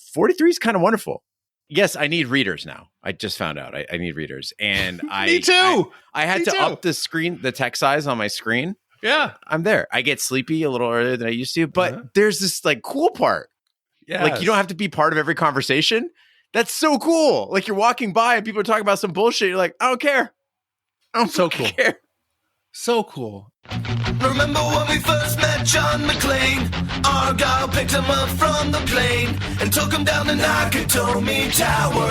43 is kind of wonderful. Yes, I need readers now. I just found out I need readers. And Me too. I had to up the text size on my screen. Yeah. I'm there. I get sleepy a little earlier than I used to, but there's this like cool part. Yeah. Like you don't have to be part of every conversation. That's so cool. Like you're walking by and people are talking about some bullshit. You're like, I don't care. I don't so cool. care. So cool. Remember when we first met John McClane? Argyle picked him up from the plane and took him down the Nakatomi Tower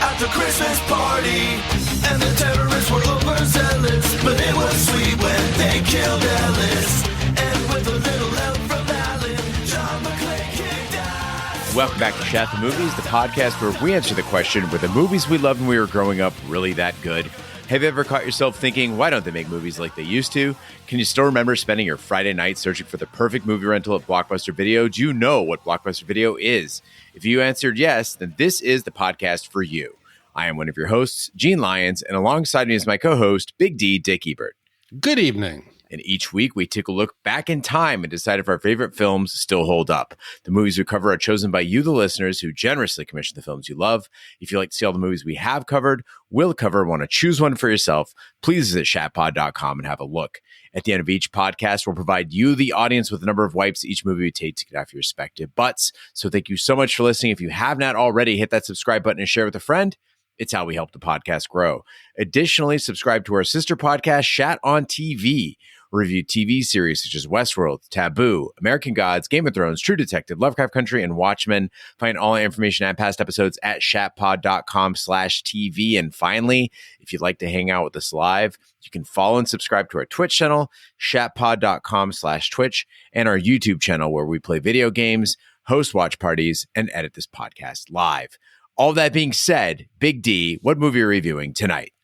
after Christmas party. And the terrorists were overzealous, but it was sweet when they killed Ellis. And with a little help from Alan, John McClane kicked ass. Welcome back to Shat The Movies, the podcast where we answer the question, were the movies we loved when we were growing up really that good? Have you ever caught yourself thinking, why don't they make movies like they used to? Can you still remember spending your Friday night searching for the perfect movie rental at Blockbuster Video? Do you know what Blockbuster Video is? If you answered yes, then this is the podcast for you. I am one of your hosts, Gene Lyons, and alongside me is my co-host, Big D, Dick Ebert. Good evening. And each week, we take a look back in time and decide if our favorite films still hold up. The movies we cover are chosen by you, the listeners, who generously commission the films you love. If you'd like to see all the movies we have covered, will cover, want to choose one for yourself, please visit shatpod.com and have a look. At the end of each podcast, we'll provide you, the audience, with a number of wipes each movie we take to get off your respective butts. So thank you so much for listening. If you have not already, hit that subscribe button and share with a friend. It's how we help the podcast grow. Additionally, subscribe to our sister podcast, Shat on TV. Review TV series such as Westworld, Taboo, American Gods, Game of Thrones, True Detective, Lovecraft Country, and Watchmen. Find all information and past episodes at shatpod.com/TV. And finally, if you'd like to hang out with us live, you can follow and subscribe to our Twitch channel, shatpod.com/Twitch, and our YouTube channel where we play video games, host watch parties, and edit this podcast live. All that being said, Big D, what movie are you reviewing tonight?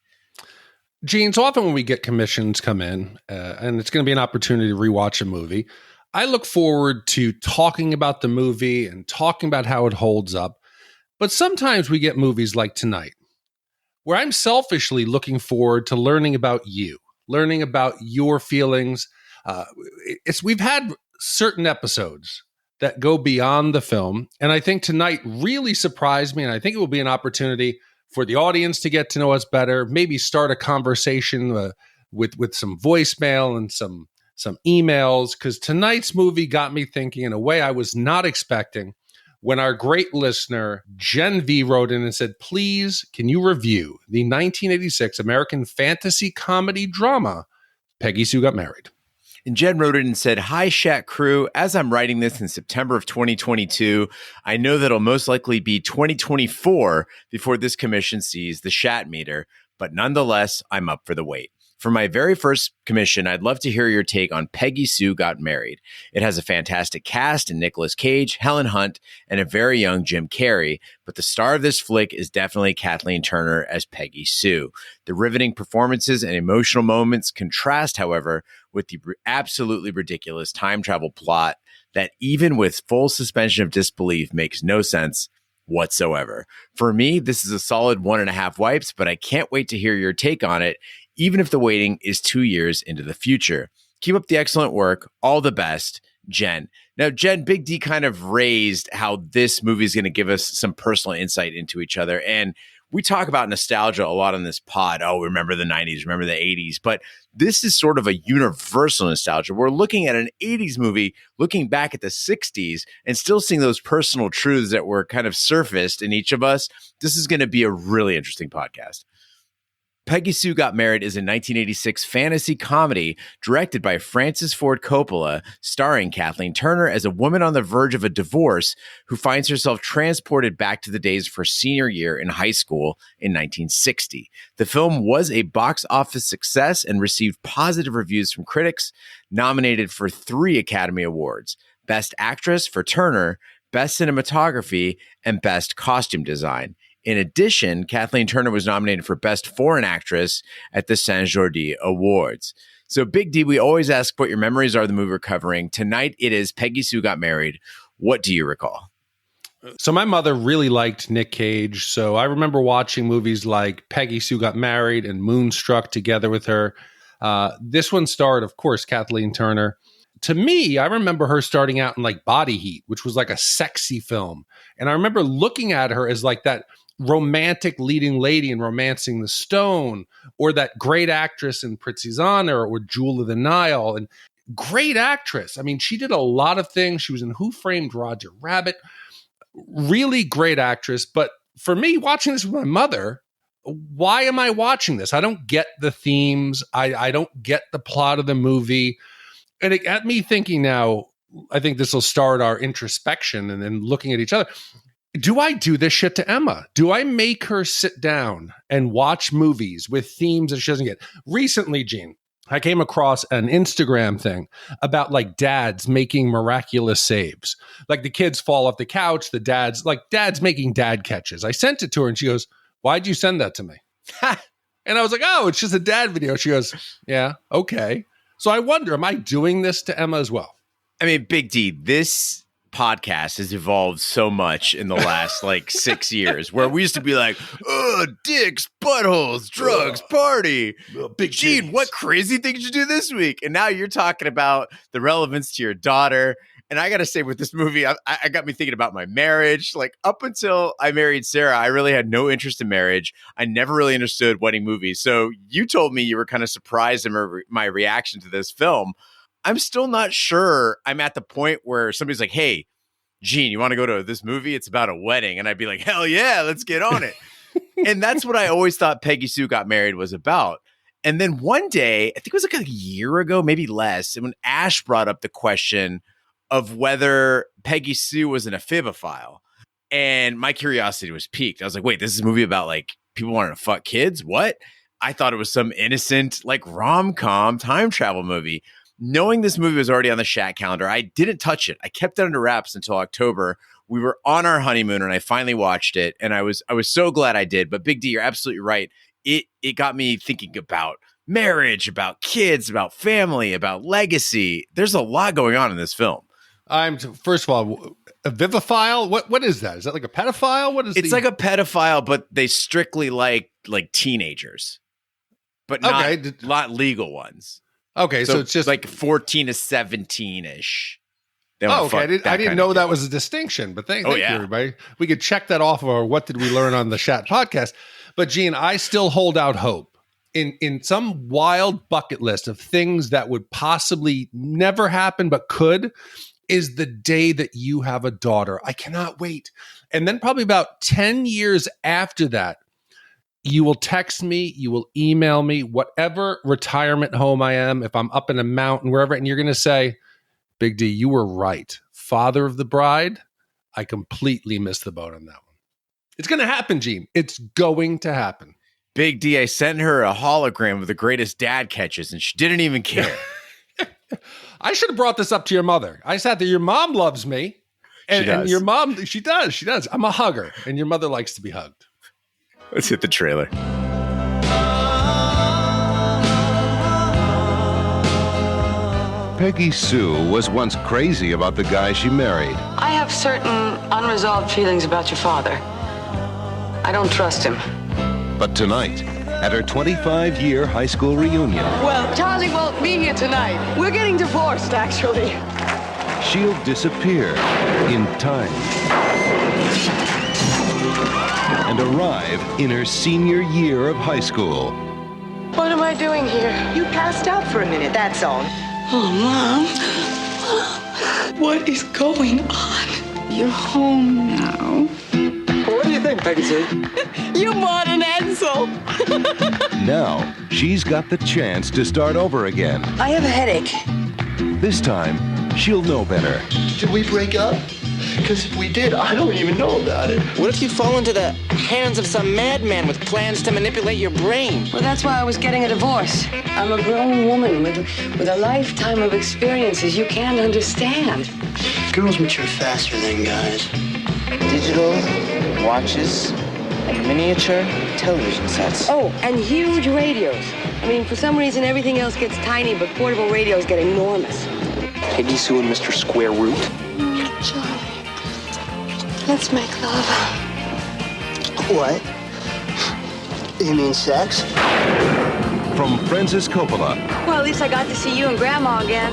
Gene, so often when we get commissions come in, and it's going to be an opportunity to rewatch a movie, I look forward to talking about the movie and talking about how it holds up. But sometimes we get movies like tonight, where I'm selfishly looking forward to learning about you, learning about your feelings. We've had certain episodes that go beyond the film, and I think tonight really surprised me, and I think it will be an opportunity for the audience to get to know us better, maybe start a conversation with some voicemail and some emails, because tonight's movie got me thinking in a way I was not expecting when our great listener, Jen V, wrote in and said, please, can you review the 1986 American fantasy comedy drama, Peggy Sue Got Married? And Jen wrote it and said, hi, Shat Crew. As I'm writing this in September of 2022, I know that it'll most likely be 2024 before this commission sees the Shat meter, but nonetheless, I'm up for the wait. For my very first commission, I'd love to hear your take on Peggy Sue Got Married. It has a fantastic cast in Nicolas Cage, Helen Hunt, and a very young Jim Carrey, but the star of this flick is definitely Kathleen Turner as Peggy Sue. The riveting performances and emotional moments contrast, however, with the absolutely ridiculous time travel plot that even with full suspension of disbelief makes no sense whatsoever. For me, this is a solid 1.5 wipes, but I can't wait to hear your take on it, even if the waiting is 2 years into the future. Keep up the excellent work. All the best, Jen. Now, Jen, Big D kind of raised how this movie is going to give us some personal insight into each other. And we talk about nostalgia a lot on this pod. Oh, remember the 90s, remember the 80s. But this is sort of a universal nostalgia. We're looking at an 80s movie, looking back at the 60s, and still seeing those personal truths that were kind of surfaced in each of us. This is going to be a really interesting podcast. Peggy Sue Got Married is a 1986 fantasy comedy directed by Francis Ford Coppola, starring Kathleen Turner as a woman on the verge of a divorce who finds herself transported back to the days of her senior year in high school in 1960. The film was a box office success and received positive reviews from critics, nominated for 3 Academy Awards: Best Actress for Turner, Best Cinematography, and Best Costume Design. In addition, Kathleen Turner was nominated for Best Foreign Actress at the Saint-Jordi Awards. So, Big D, we always ask what your memories are of the movie we're covering. Tonight, it is Peggy Sue Got Married. What do you recall? So my mother really liked Nick Cage, so I remember watching movies like Peggy Sue Got Married and Moonstruck together with her. This one starred, of course, Kathleen Turner. to me, I remember her starting out in like Body Heat, which was like a sexy film. And I remember looking at her as like that romantic leading lady in Romancing the Stone, or that great actress in Prizzi's Honor, or Jewel of the Nile. And great actress. I mean, she did a lot of things. She was in Who Framed Roger Rabbit. Really great actress. But for me, watching this with my mother, why am I watching this? I don't get the themes. I don't get the plot of the movie. And it got me thinking now, I think this will start our introspection and then looking at each other. Do I do this shit to Emma? Do I make her sit down and watch movies with themes that she doesn't get? Recently, Gene, I came across an Instagram thing about like dads making miraculous saves. Like the kids fall off the couch, dad's making dad catches. I sent it to her and she goes, "Why'd you send that to me?" And I was like, "Oh, it's just a dad video." She goes, "Yeah, okay." So I wonder, am I doing this to Emma as well? I mean, Big D, this podcast has evolved so much in the last like 6 years, where we used to be like, "Oh, dicks, buttholes, drugs, party." Big Gene, what crazy thing did you do this week? And now you're talking about the relevance to your daughter. And I got to say, with this movie, I got me thinking about my marriage. Like, up until I married Sarah, I really had no interest in marriage. I never really understood wedding movies. So you told me you were kind of surprised in my reaction to this film. I'm still not sure I'm at the point where somebody's like, "Hey, Gene, you want to go to this movie? It's about a wedding." And I'd be like, "Hell yeah, let's get on it." And that's what I always thought Peggy Sue Got Married was about. And then one day, I think it was like a year ago, maybe less, when Ash brought up the question of whether Peggy Sue was an ephibophile. And my curiosity was piqued. I was like, wait, this is a movie about like people wanting to fuck kids? What? I thought it was some innocent like rom-com time travel movie. Knowing this movie was already on the Shat calendar, I didn't touch it. I kept it under wraps until October. We were on our honeymoon and I finally watched it. And I was so glad I did. But Big D, you're absolutely right. It got me thinking about marriage, about kids, about family, about legacy. There's a lot going on in this film. First of all, a viviphile? What is that? Is that like a pedophile? What is it's like a pedophile, but they strictly like teenagers, but not legal ones. Okay, so it's just like 14 to 17-ish. Okay. I didn't know that was a distinction, but thank you, everybody. We could check that off of our What Did We Learn on the Shat podcast. But Gene, I still hold out hope in some wild bucket list of things that would possibly never happen but could. Is the day that you have a daughter. I cannot wait. And then probably about 10 years after that, you will text me, you will email me, whatever retirement home I am, if I'm up in a mountain, wherever, and you're going to say, "Big D, you were right. Father of the bride, I completely missed the boat on that one." It's going to happen, Gene. It's going to happen. Big D, I sent her a hologram of the greatest dad catches, and she didn't even care. I should have brought this up to your mother. I said that your mom loves me. And your mom, she does. I'm a hugger. And your mother likes to be hugged. Let's hit the trailer. Peggy Sue was once crazy about the guy she married. I have certain unresolved feelings about your father. I don't trust him. But tonight, at her 25-year high school reunion, Well, Charlie won't be here tonight. We're getting divorced, actually. she'll disappear in time and arrive in her senior year of high school. What am I doing here? You passed out for a minute, that's all. Oh, Mom. What is going on? You're home now. What do you think, Peggy Sue? You bought an Edsel. Now, she's got the chance to start over again. I have a headache. This time, she'll know better. Did we break up? Because if we did, I don't even know about it. What if you fall into the hands of some madman with plans to manipulate your brain? Well, that's why I was getting a divorce. I'm a grown woman with a lifetime of experiences you can't understand. Girls mature faster than guys. Digital watches and miniature television sets. Oh, and huge radios. I mean, for some reason, everything else gets tiny, but portable radios get enormous. Peggy Sue and Mr. Square Root. Johnny, let's make love. What? You mean sex? From Francis Coppola, Well, at least I got to see you and Grandma again.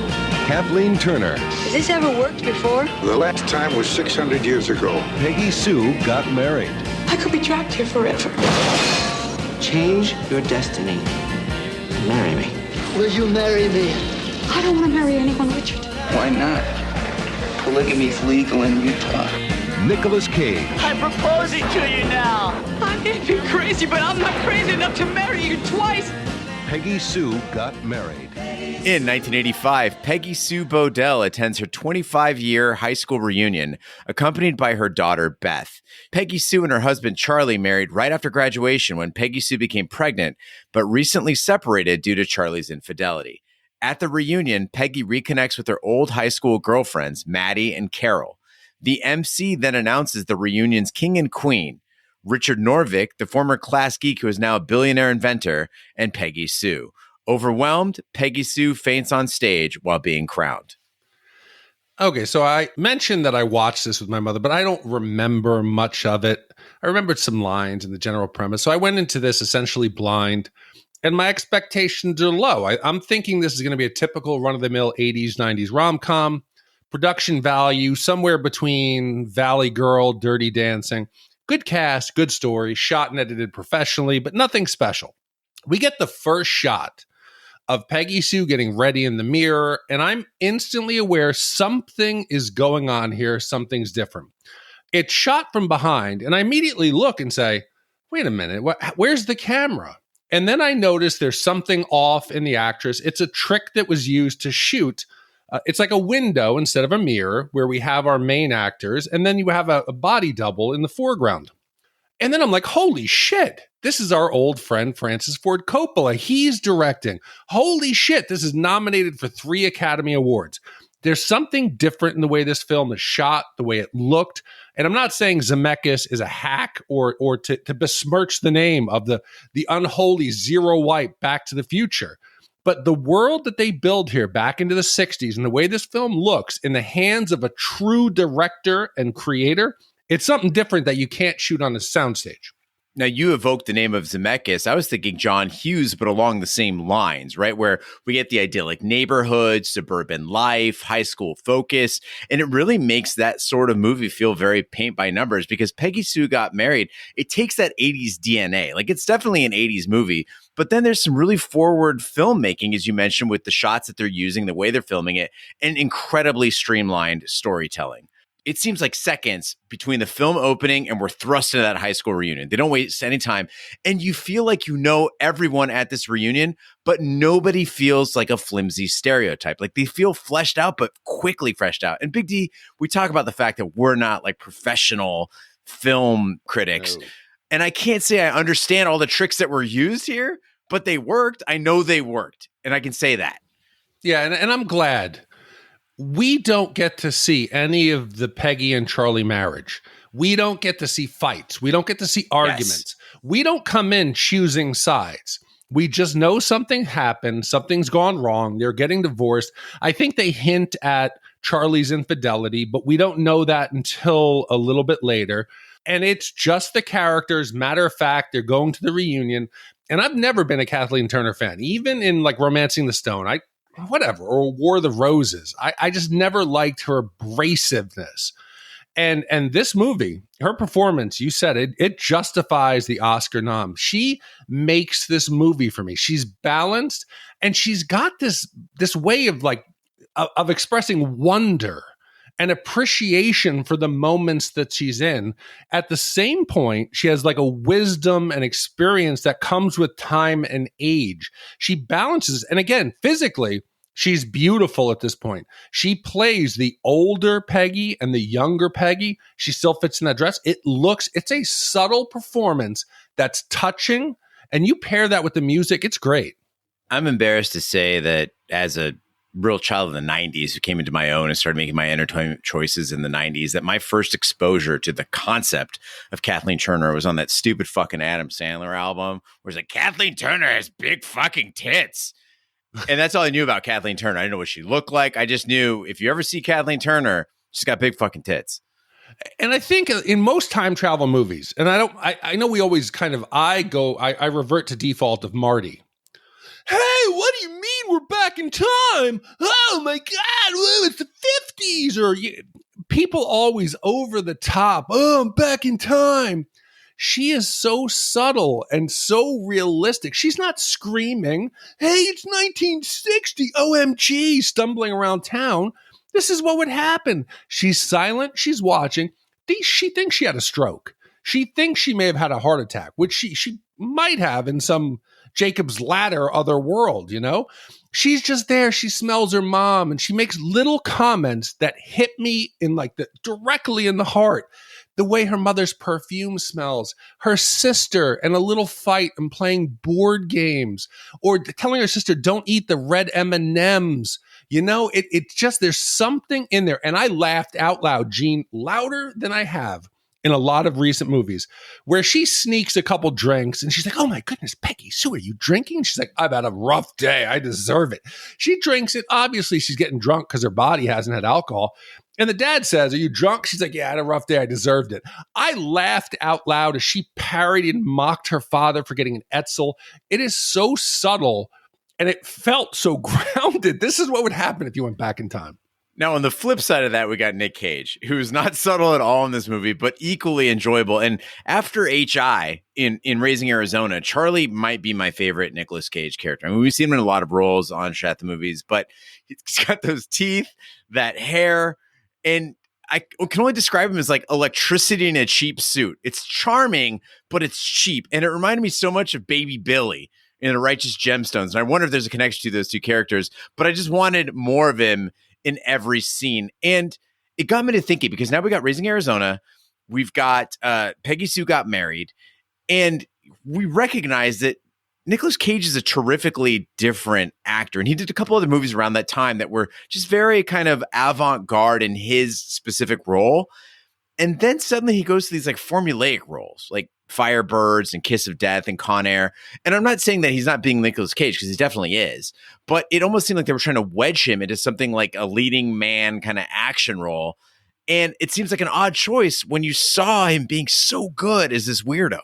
Kathleen Turner. Has this ever worked before? The last time was 600 years ago. Peggy Sue Got Married. I could be trapped here forever. Change your destiny. Marry me. Will you marry me? I don't want to marry anyone, Richard. Why not? Polygamy's legal in Utah. Nicolas Cage. I'm proposing to you now. I may be crazy, but I'm not crazy enough to marry you twice. Peggy Sue Got Married. In 1985, Peggy Sue Bodell attends her 25-year high school reunion, accompanied by her daughter, Beth. Peggy Sue and her husband, Charlie, married right after graduation when Peggy Sue became pregnant, but recently separated due to Charlie's infidelity. At the reunion, Peggy reconnects with her old high school girlfriends, Maddie and Carol. The MC then announces the reunion's king and queen, Richard Norvik, the former class geek who is now a billionaire inventor, and Peggy Sue. Overwhelmed, Peggy Sue faints on stage while being crowned. Okay, so I mentioned that I watched this with my mother, but I don't remember much of it. I remembered some lines and the general premise. So I went into this essentially blind, and my expectations are low. I'm thinking this is going to be a typical run-of-the-mill 80s, 90s rom-com. Production value, somewhere between Valley Girl, Dirty Dancing. Good cast, good story, shot and edited professionally, but nothing special. We get the first shot of Peggy Sue getting ready in the mirror, and I'm instantly aware something is going on here, something's different. It's shot from behind, and I immediately look and say, wait a minute, where's the camera? And then I notice there's something off in the actress. It's a trick that was used to shoot. It's like a window instead of a mirror where we have our main actors, and then you have a body double in the foreground. And then I'm like, holy shit, this is our old friend Francis Ford Coppola. He's directing. Holy shit, this is nominated for 3 Academy Awards. There's something different in the way this film is shot, the way it looked. And I'm not saying Zemeckis is a hack or to besmirch the name of the unholy zero wipe Back to the Future. But the world that they build here back into the 60s and the way this film looks in the hands of a true director and creator, it's something different that you can't shoot on a soundstage. Now, you evoked the name of Zemeckis. I was thinking John Hughes, but along the same lines, right? Where we get the idyllic neighborhood, suburban life, high school focus. And it really makes that sort of movie feel very paint by numbers because Peggy Sue Got Married. It takes that 80s DNA. Like, it's definitely an 80s movie. But then there's some really forward filmmaking, as you mentioned, with the shots that they're using, the way they're filming it, and incredibly streamlined storytelling. It seems like seconds between the film opening and we're thrust into that high school reunion. They don't waste any time. And you feel like you know everyone at this reunion, but nobody feels like a flimsy stereotype. Like they feel fleshed out, but quickly fleshed out. And Big D, we talk about the fact that we're not like professional film critics. No. And I can't say I understand all the tricks that were used here, but they worked. I know they worked. And I can say that. Yeah, and I'm glad. We don't get to see any of the Peggy and Charlie marriage. We don't get to see fights. We don't get to see arguments. Yes. We don't come in choosing sides. We just know something happened. Something's gone wrong. They're getting divorced. I think they hint at Charlie's infidelity, but we don't know that until a little bit later. And it's just the characters. Matter of fact, they're going to the reunion. And I've never been a Kathleen Turner fan, even in like Romancing the Stone. Whatever, or War of the Roses. I just never liked her abrasiveness. And this movie, her performance, you said it justifies the Oscar nom. She makes this movie for me. She's balanced, and she's got this way of like of expressing wonder and appreciation for the moments that she's in. At the same point, she has like a wisdom and experience that comes with time and age. She balances, and again, physically, she's beautiful at this point. She plays the older Peggy and the younger Peggy. She still fits in that dress. It's a subtle performance that's touching, and you pair that with the music, it's great. I'm embarrassed to say that as a real child of the 90s who came into my own and started making my entertainment choices in the 90s, that my first exposure to the concept of Kathleen Turner was on that stupid fucking Adam Sandler album where it's like, Kathleen Turner has big fucking tits. And that's all I knew about Kathleen Turner. I didn't know what she looked like. I just knew if you ever see Kathleen Turner, she's got big fucking tits. And I think in most time travel movies, and I know we always kind of, I revert to default of Marty. Hey, what do you mean we're back in time. Oh my God, whoa, it's the 50s. Or people always over the top. Oh, I'm back in time. She is so subtle and so realistic. She's not screaming, hey, it's 1960, OMG, stumbling around town. This is what would happen. She's silent. She's watching. She thinks she had a stroke. She thinks she may have had a heart attack, which she might have in some Jacob's Ladder other world, you know? She's just there. She smells her mom, and she makes little comments that hit me in directly in the heart. The way her mother's perfume smells, her sister, and a little fight and playing board games, or telling her sister, don't eat the red M&Ms. You know, it's just, there's something in there. And I laughed out loud, Gene, louder than I have in a lot of recent movies, where she sneaks a couple drinks and she's like, oh my goodness, Peggy Sue, are you drinking? And she's like, I've had a rough day. I deserve it. She drinks it. Obviously, she's getting drunk because her body hasn't had alcohol. And the dad says, are you drunk? She's like, yeah, I had a rough day. I deserved it. I laughed out loud as she parodied and mocked her father for getting an Etzel. It is so subtle, and it felt so grounded. This is what would happen if you went back in time. Now, on the flip side of that, we got Nick Cage, who's not subtle at all in this movie, but equally enjoyable. And after H.I. in Raising Arizona, Charlie might be my favorite Nicolas Cage character. I mean, we've seen him in a lot of roles on Shat The Movies, but he's got those teeth, that hair, and I can only describe him as like electricity in a cheap suit. It's charming, but it's cheap. And it reminded me so much of Baby Billy in The Righteous Gemstones. And I wonder if there's a connection to those two characters, but I just wanted more of him in every scene. And it got me to thinking, because now we got Raising Arizona, we've got Peggy Sue Got Married, and we recognize that Nicolas Cage is a terrifically different actor. And he did a couple other movies around that time that were just very kind of avant-garde in his specific role. And then suddenly he goes to these like formulaic roles, like Firebirds and Kiss of Death and Con Air. And I'm not saying that he's not being Nicolas Cage, because he definitely is, but it almost seemed like they were trying to wedge him into something like a leading man kind of action role. And it seems like an odd choice when you saw him being so good as this weirdo.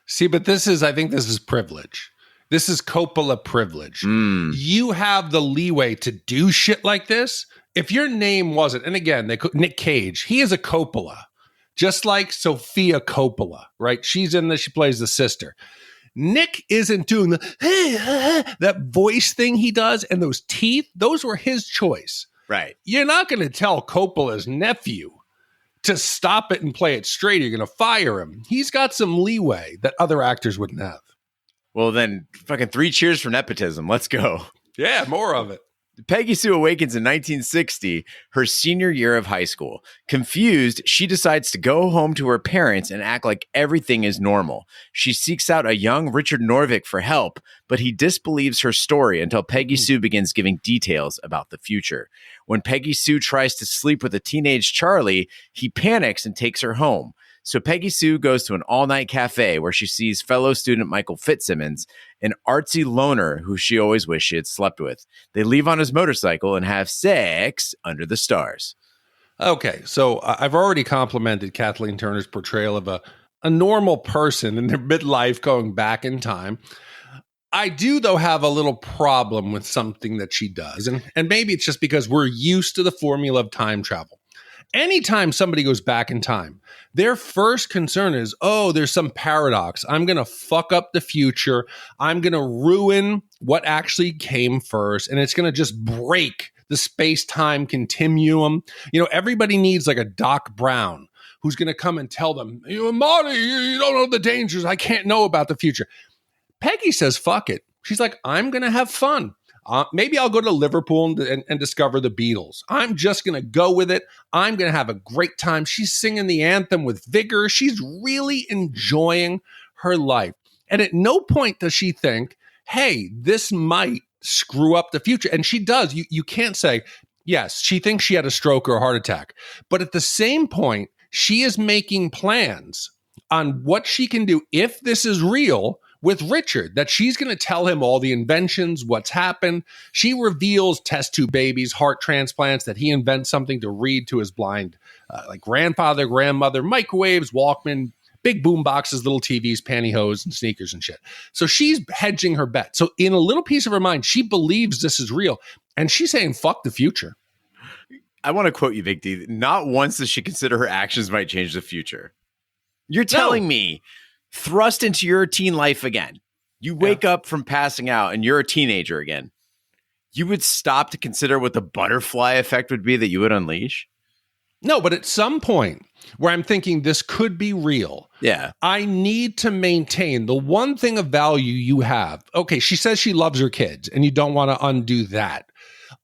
See, but I think this is privilege. This is Coppola privilege. You have the leeway to do shit like this. If your name wasn't, and again, Nick Cage, he is a Coppola. Just like Sofia Coppola, right? She's in this, she plays the sister. Nick isn't doing that voice thing he does, and those teeth, those were his choice. Right. You're not going to tell Coppola's nephew to stop it and play it straight. You're going to fire him. He's got some leeway that other actors wouldn't have. Well, then fucking 3 cheers for nepotism. Let's go. Yeah, more of it. Peggy Sue awakens in 1960, her senior year of high school. Confused, she decides to go home to her parents and act like everything is normal. She seeks out a young Richard Norvik for help, but he disbelieves her story until Peggy Sue begins giving details about the future. When Peggy Sue tries to sleep with a teenage Charlie, he panics and takes her home. So Peggy Sue goes to an all-night cafe where she sees fellow student Michael Fitzsimmons, an artsy loner who she always wished she had slept with. They leave on his motorcycle and have sex under the stars. Okay, so I've already complimented Kathleen Turner's portrayal of a normal person in their midlife going back in time. I do, though, have a little problem with something that she does, and maybe it's just because we're used to the formula of time travel. Anytime somebody goes back in time, their first concern is, oh, there's some paradox. I'm going to fuck up the future. I'm going to ruin what actually came first. And it's going to just break the space-time continuum. You know, everybody needs like a Doc Brown who's going to come and tell them, Marty, you don't know the dangers. I can't know about the future. Peggy says, fuck it. She's like, I'm going to have fun. Maybe I'll go to Liverpool and discover the Beatles. I'm just going to go with it. I'm going to have a great time. She's singing the anthem with vigor. She's really enjoying her life. And at no point does she think, hey, this might screw up the future. And she does. You can't say, yes, she thinks she had a stroke or a heart attack. But at the same point, she is making plans on what she can do if this is real with Richard, that she's going to tell him all the inventions, what's happened. She reveals test tube babies, heart transplants, that he invents something to read to his blind like grandfather, grandmother, microwaves, Walkman, big boom boxes, little TVs, pantyhose, and sneakers and shit. So she's hedging her bet. So in a little piece of her mind, she believes this is real. And she's saying, fuck the future. I want to quote you, Big D. Not once does she consider her actions might change the future. You're telling me, thrust into your teen life again. You wake up from passing out and you're a teenager again. You would stop to consider what the butterfly effect would be that you would unleash? No, but at some point where I'm thinking this could be real, I need to maintain the one thing of value you have. Okay, she says she loves her kids, and you don't want to undo that.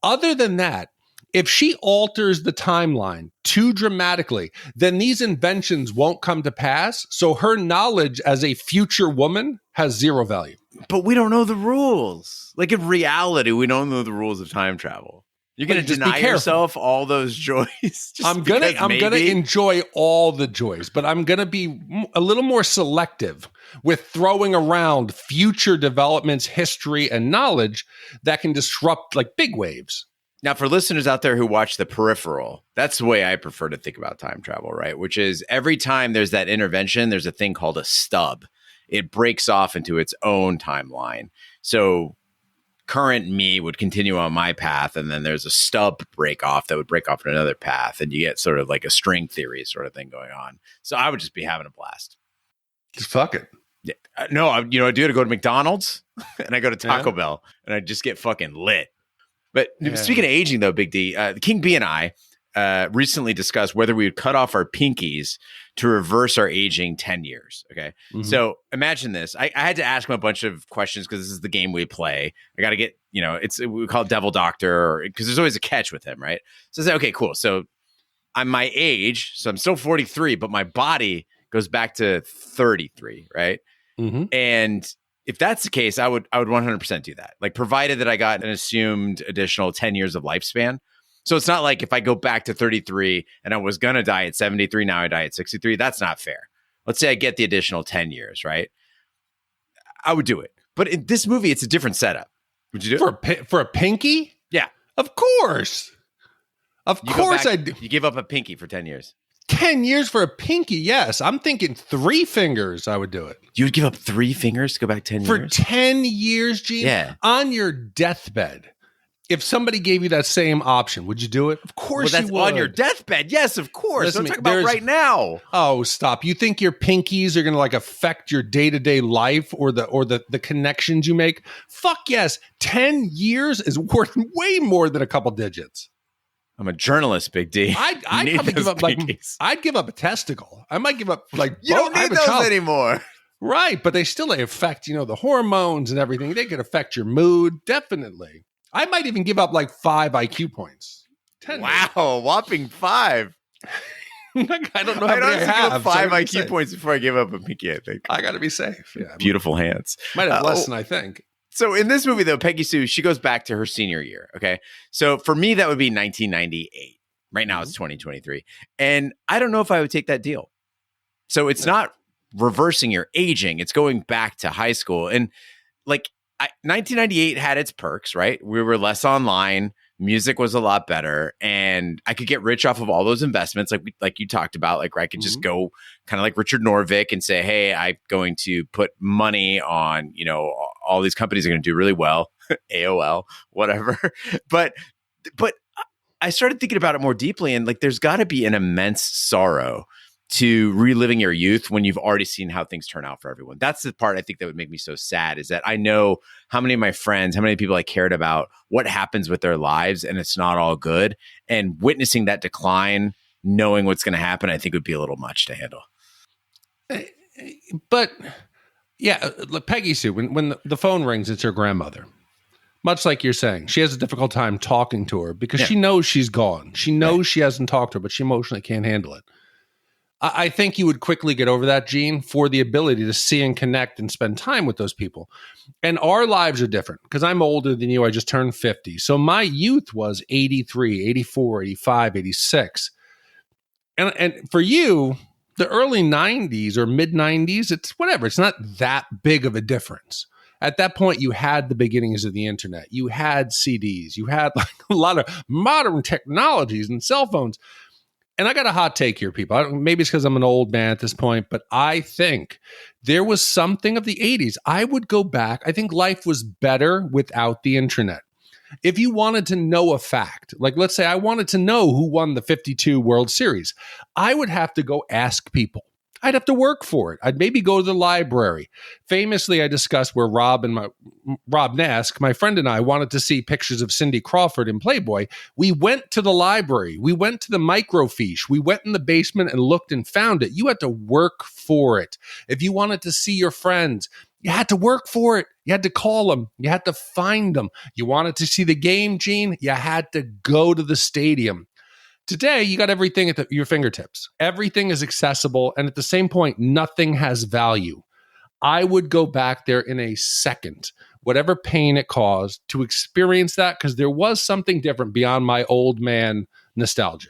Other than that, if she alters the timeline too dramatically, then these inventions won't come to pass. So her knowledge as a future woman has zero value. But we don't know the rules. Like in reality, we don't know the rules of time travel. You're going to deny yourself all those joys. I'm gonna enjoy all the joys, but I'm gonna be a little more selective with throwing around future developments, history, and knowledge that can disrupt like big waves. Now, for listeners out there who watch The Peripheral, that's the way I prefer to think about time travel, right? Which is every time there's that intervention, there's a thing called a stub. It breaks off into its own timeline. So current me would continue on my path, and then there's a stub break off that would break off in another path, and you get sort of like a string theory sort of thing going on. So I would just be having a blast. Just fuck it. Yeah. No, I do to go to McDonald's and I go to Taco Bell and I just get fucking lit. But speaking of aging, though, Big D, King B and I recently discussed whether we would cut off our pinkies to reverse our aging 10 years. Okay. Mm-hmm. So imagine this. I had to ask him a bunch of questions because this is the game we play. I got to get, we call it Devil Doctor because there's always a catch with him, right? So I said, okay, cool. So I'm my age. So I'm still 43, but my body goes back to 33, right? Mm-hmm. And if that's the case, I would 100% do that. Like, provided that I got an assumed additional 10 years of lifespan. So it's not like if I go back to 33 and I was going to die at 73, now I die at 63. That's not fair. Let's say I get the additional 10 years, right? I would do it. But in this movie, it's a different setup. Would you do it? For a pinky? Yeah. Of course. You give up a pinky for 10 years. 10 years for a pinky, yes. I'm thinking 3 fingers, I would do it. You would give up 3 fingers to go back 10 years? For 10 years, Gene? Yeah. On your deathbed, if somebody gave you that same option, would you do it? Of course you would. On your deathbed, yes, of course. Listen, I'm talking about right now. Oh, stop. You think your pinkies are going to like affect your day-to-day life or the connections you make? Fuck yes. 10 years is worth way more than a couple digits. I'm a journalist, Big D. I'd probably give up I'd give up a testicle. I might give up like you don't need those anymore. Right, but they still affect, the hormones and everything. They could affect your mood, definitely. I might even give up like 5 IQ points. 10 wow, whopping 5. I don't know how many I have. 5 IQ points before I give up a pinky, I think. I got to be safe. Yeah, beautiful hands. Might have less than I think. So in this movie, though, Peggy Sue, she goes back to her senior year. Okay. So for me, that would be 1998. Right now, it's 2023. And I don't know if I would take that deal. So it's not reversing your aging. It's going back to high school. And 1998 had its perks, right? We were less online. Music was a lot better. And I could get rich off of all those investments like you talked about. Like, where I could just go kind of like Richard Norvik and say, hey, I'm going to put money on, all these companies are going to do really well. AOL, whatever. But I started thinking about it more deeply, and there's got to be an immense sorrow to reliving your youth when you've already seen how things turn out for everyone. That's the part I think that would make me so sad, is that I know how many of my friends, how many people I cared about, what happens with their lives, and it's not all good. And witnessing that decline, knowing what's going to happen, I think would be a little much to handle. But yeah, look, Peggy Sue, when the phone rings, it's her grandmother. Much like you're saying, she has a difficult time talking to her because she knows she's gone. She knows she hasn't talked to her, but she emotionally can't handle it. I think you would quickly get over that, Gene, for the ability to see and connect and spend time with those people. And our lives are different because I'm older than you. I just turned 50. So my youth was 83, 84, 85, 86. And for you, the early 90s or mid 90s, it's whatever. It's not that big of a difference. At that point, you had the beginnings of the internet. You had CDs. You had a lot of modern technologies and cell phones. And I got a hot take here, people. Maybe it's because I'm an old man at this point, but I think there was something of the 80s. I would go back. I think life was better without the internet. If you wanted to know a fact, like let's say I wanted to know who won the 52 World Series, I would have to go ask people. I'd have to work for it. I'd maybe go to the library. Famously, I discussed where Rob Nask, my friend, and I wanted to see pictures of Cindy Crawford in Playboy. We went to the library. We went to the microfiche. We went in the basement and looked and found it. You had to work for it. If you wanted to see your friends, you had to work for it. You had to call them. You had to find them. You wanted to see the game, Gene? You had to go to the stadium. Today, you got everything at your fingertips. Everything is accessible. And at the same point, nothing has value. I would go back there in a second, whatever pain it caused, to experience that because there was something different beyond my old man nostalgia.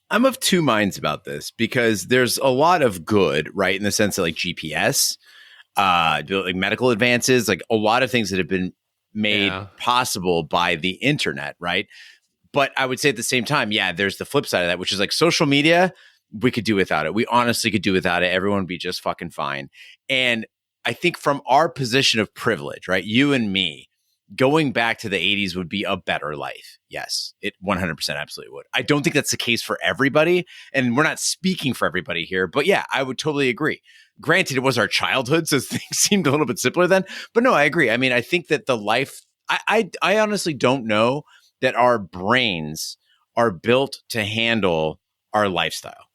I'm of two minds about this because there's a lot of good, right? In the sense that like GPS, like medical advances, like a lot of things that have been made possible by the internet, right? But I would say at the same time, yeah, there's the flip side of that, which is like social media. We could do without it. We honestly could do without it. Everyone would be just fucking fine. And I think from our position of privilege, right? You and me, going back to the 80s would be a better life. Yes, it 100% absolutely would. I don't think that's the case for everybody. And we're not speaking for everybody here. But yeah, I would totally agree. Granted, it was our childhood, so things seemed a little bit simpler then. But no, I agree. I mean, I think that the life, I honestly don't know that our brains are built to handle our lifestyle.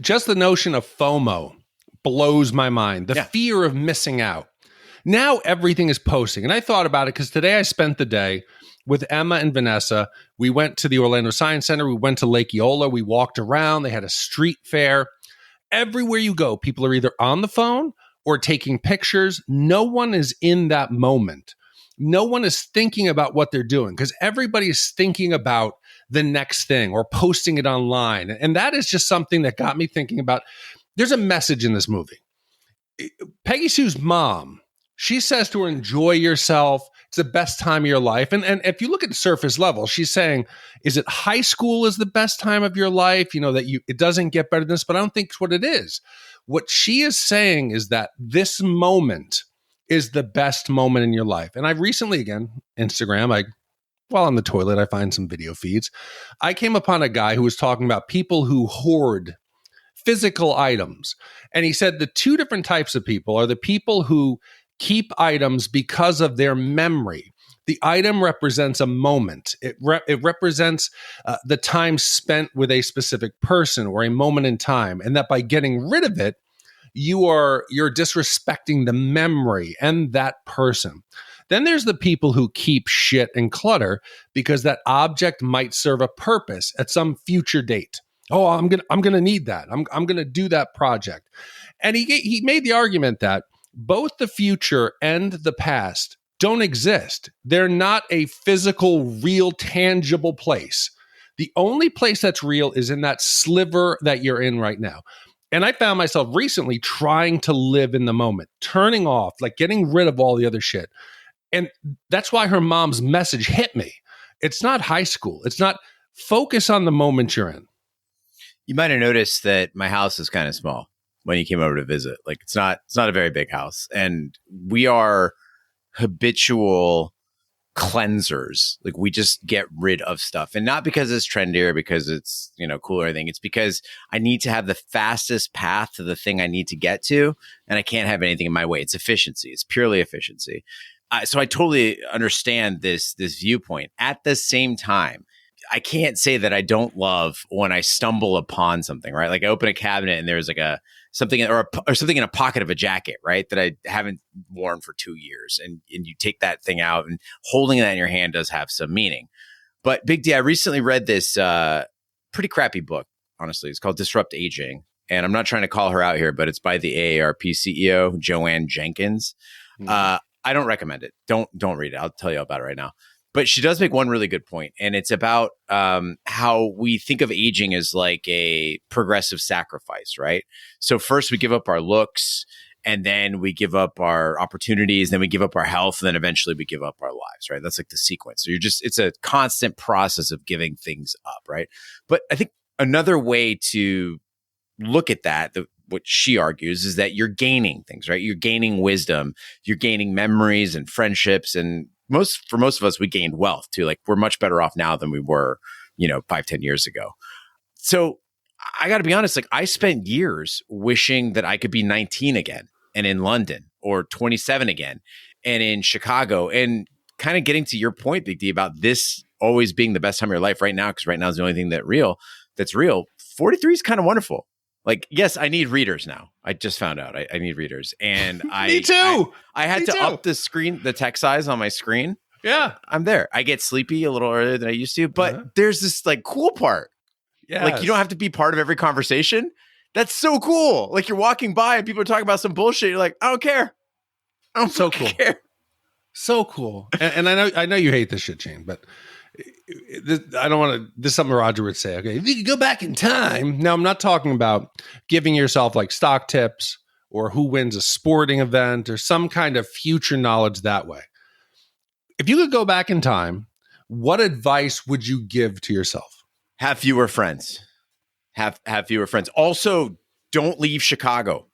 Just the notion of FOMO blows my mind. The fear of missing out. Now everything is posting. And I thought about it because today I spent the day with Emma and Vanessa. We went to the Orlando Science Center. We went to Lake Eola. We walked around. They had a street fair. Everywhere you go, people are either on the phone or taking pictures. No one is in that moment. No one is thinking about what they're doing because everybody is thinking about the next thing or posting it online. And that is just something that got me thinking about, there's a message in this movie. Peggy Sue's mom, she says to her, enjoy yourself. It's the best time of your life. And if you look at the surface level, she's saying, is it high school is the best time of your life? You know, that it doesn't get better than this, but I don't think it's what it is. What she is saying is that this moment is the best moment in your life. And I recently, again, Instagram, while on the toilet, I find some video feeds. I came upon a guy who was talking about people who hoard physical items. And he said the two different types of people are the people who keep items because of their memory. The item represents a moment. It represents the time spent with a specific person or a moment in time. And that by getting rid of it, you're disrespecting the memory and that person. Then there's the people who keep shit and clutter because that object might serve a purpose at some future date. Oh, I'm gonna need that. I'm gonna do that project. And he made the argument that both the future and the past don't exist. They're not a physical, real, tangible place. The only place that's real is in that sliver that you're in right now. And I found myself recently trying to live in the moment, turning off, like getting rid of all the other shit. And that's why her mom's message hit me. It's not high school. It's not focus on the moment you're in. You might have noticed that my house is kind of small when you came over to visit. Like it's not a very big house. And we are habitual cleansers. Like we just get rid of stuff, and not because it's trendy or because it's, cool or anything. It's because I need to have the fastest path to the thing I need to get to, and I can't have anything in my way. It's efficiency. It's purely efficiency. So I totally understand this viewpoint. At the same time, I can't say that I don't love when I stumble upon something, right? Like I open a cabinet and there's like something or something in a pocket of a jacket, right? That I haven't worn for 2 years. And you take that thing out, and holding that in your hand does have some meaning. But Big D, I recently read this pretty crappy book, honestly. It's called Disrupt Aging. And I'm not trying to call her out here, but it's by the AARP CEO, Joanne Jenkins. I don't recommend it. Don't read it. I'll tell you about it right now. But she does make one really good point, and it's about how we think of aging as like a progressive sacrifice, right? So first we give up our looks, and then we give up our opportunities, then we give up our health, and then eventually we give up our lives, right? That's like the sequence. So it's a constant process of giving things up, right? But I think another way to look at that, what she argues is that you're gaining things, right? You're gaining wisdom, you're gaining memories and friendships. And for most of us, we gained wealth too. Like we're much better off now than we were, 5-10 years ago. So I got to be honest, like I spent years wishing that I could be 19 again and in London, or 27 again and in Chicago, and kind of getting to your point, Big D, about this always being the best time of your life right now, because right now is the only thing that's real. 43 is kind of wonderful. Like, yes, I need readers now. I just found out I need readers. And Me too. I had to up the text size on my screen. Yeah. I'm there. I get sleepy a little earlier than I used to, but there's this like cool part. Yeah. Like you don't have to be part of every conversation. That's so cool. Like you're walking by and people are talking about some bullshit. You're like, I don't care. I don't care. So cool. And I know you hate this shit, Gene, but I don't want to. This is something Roger would say. Okay, if you could go back in time. Now, I'm not talking about giving yourself like stock tips or who wins a sporting event or some kind of future knowledge that way. If you could go back in time, what advice would you give to yourself? Have fewer friends. Have fewer friends. Also, don't leave Chicago.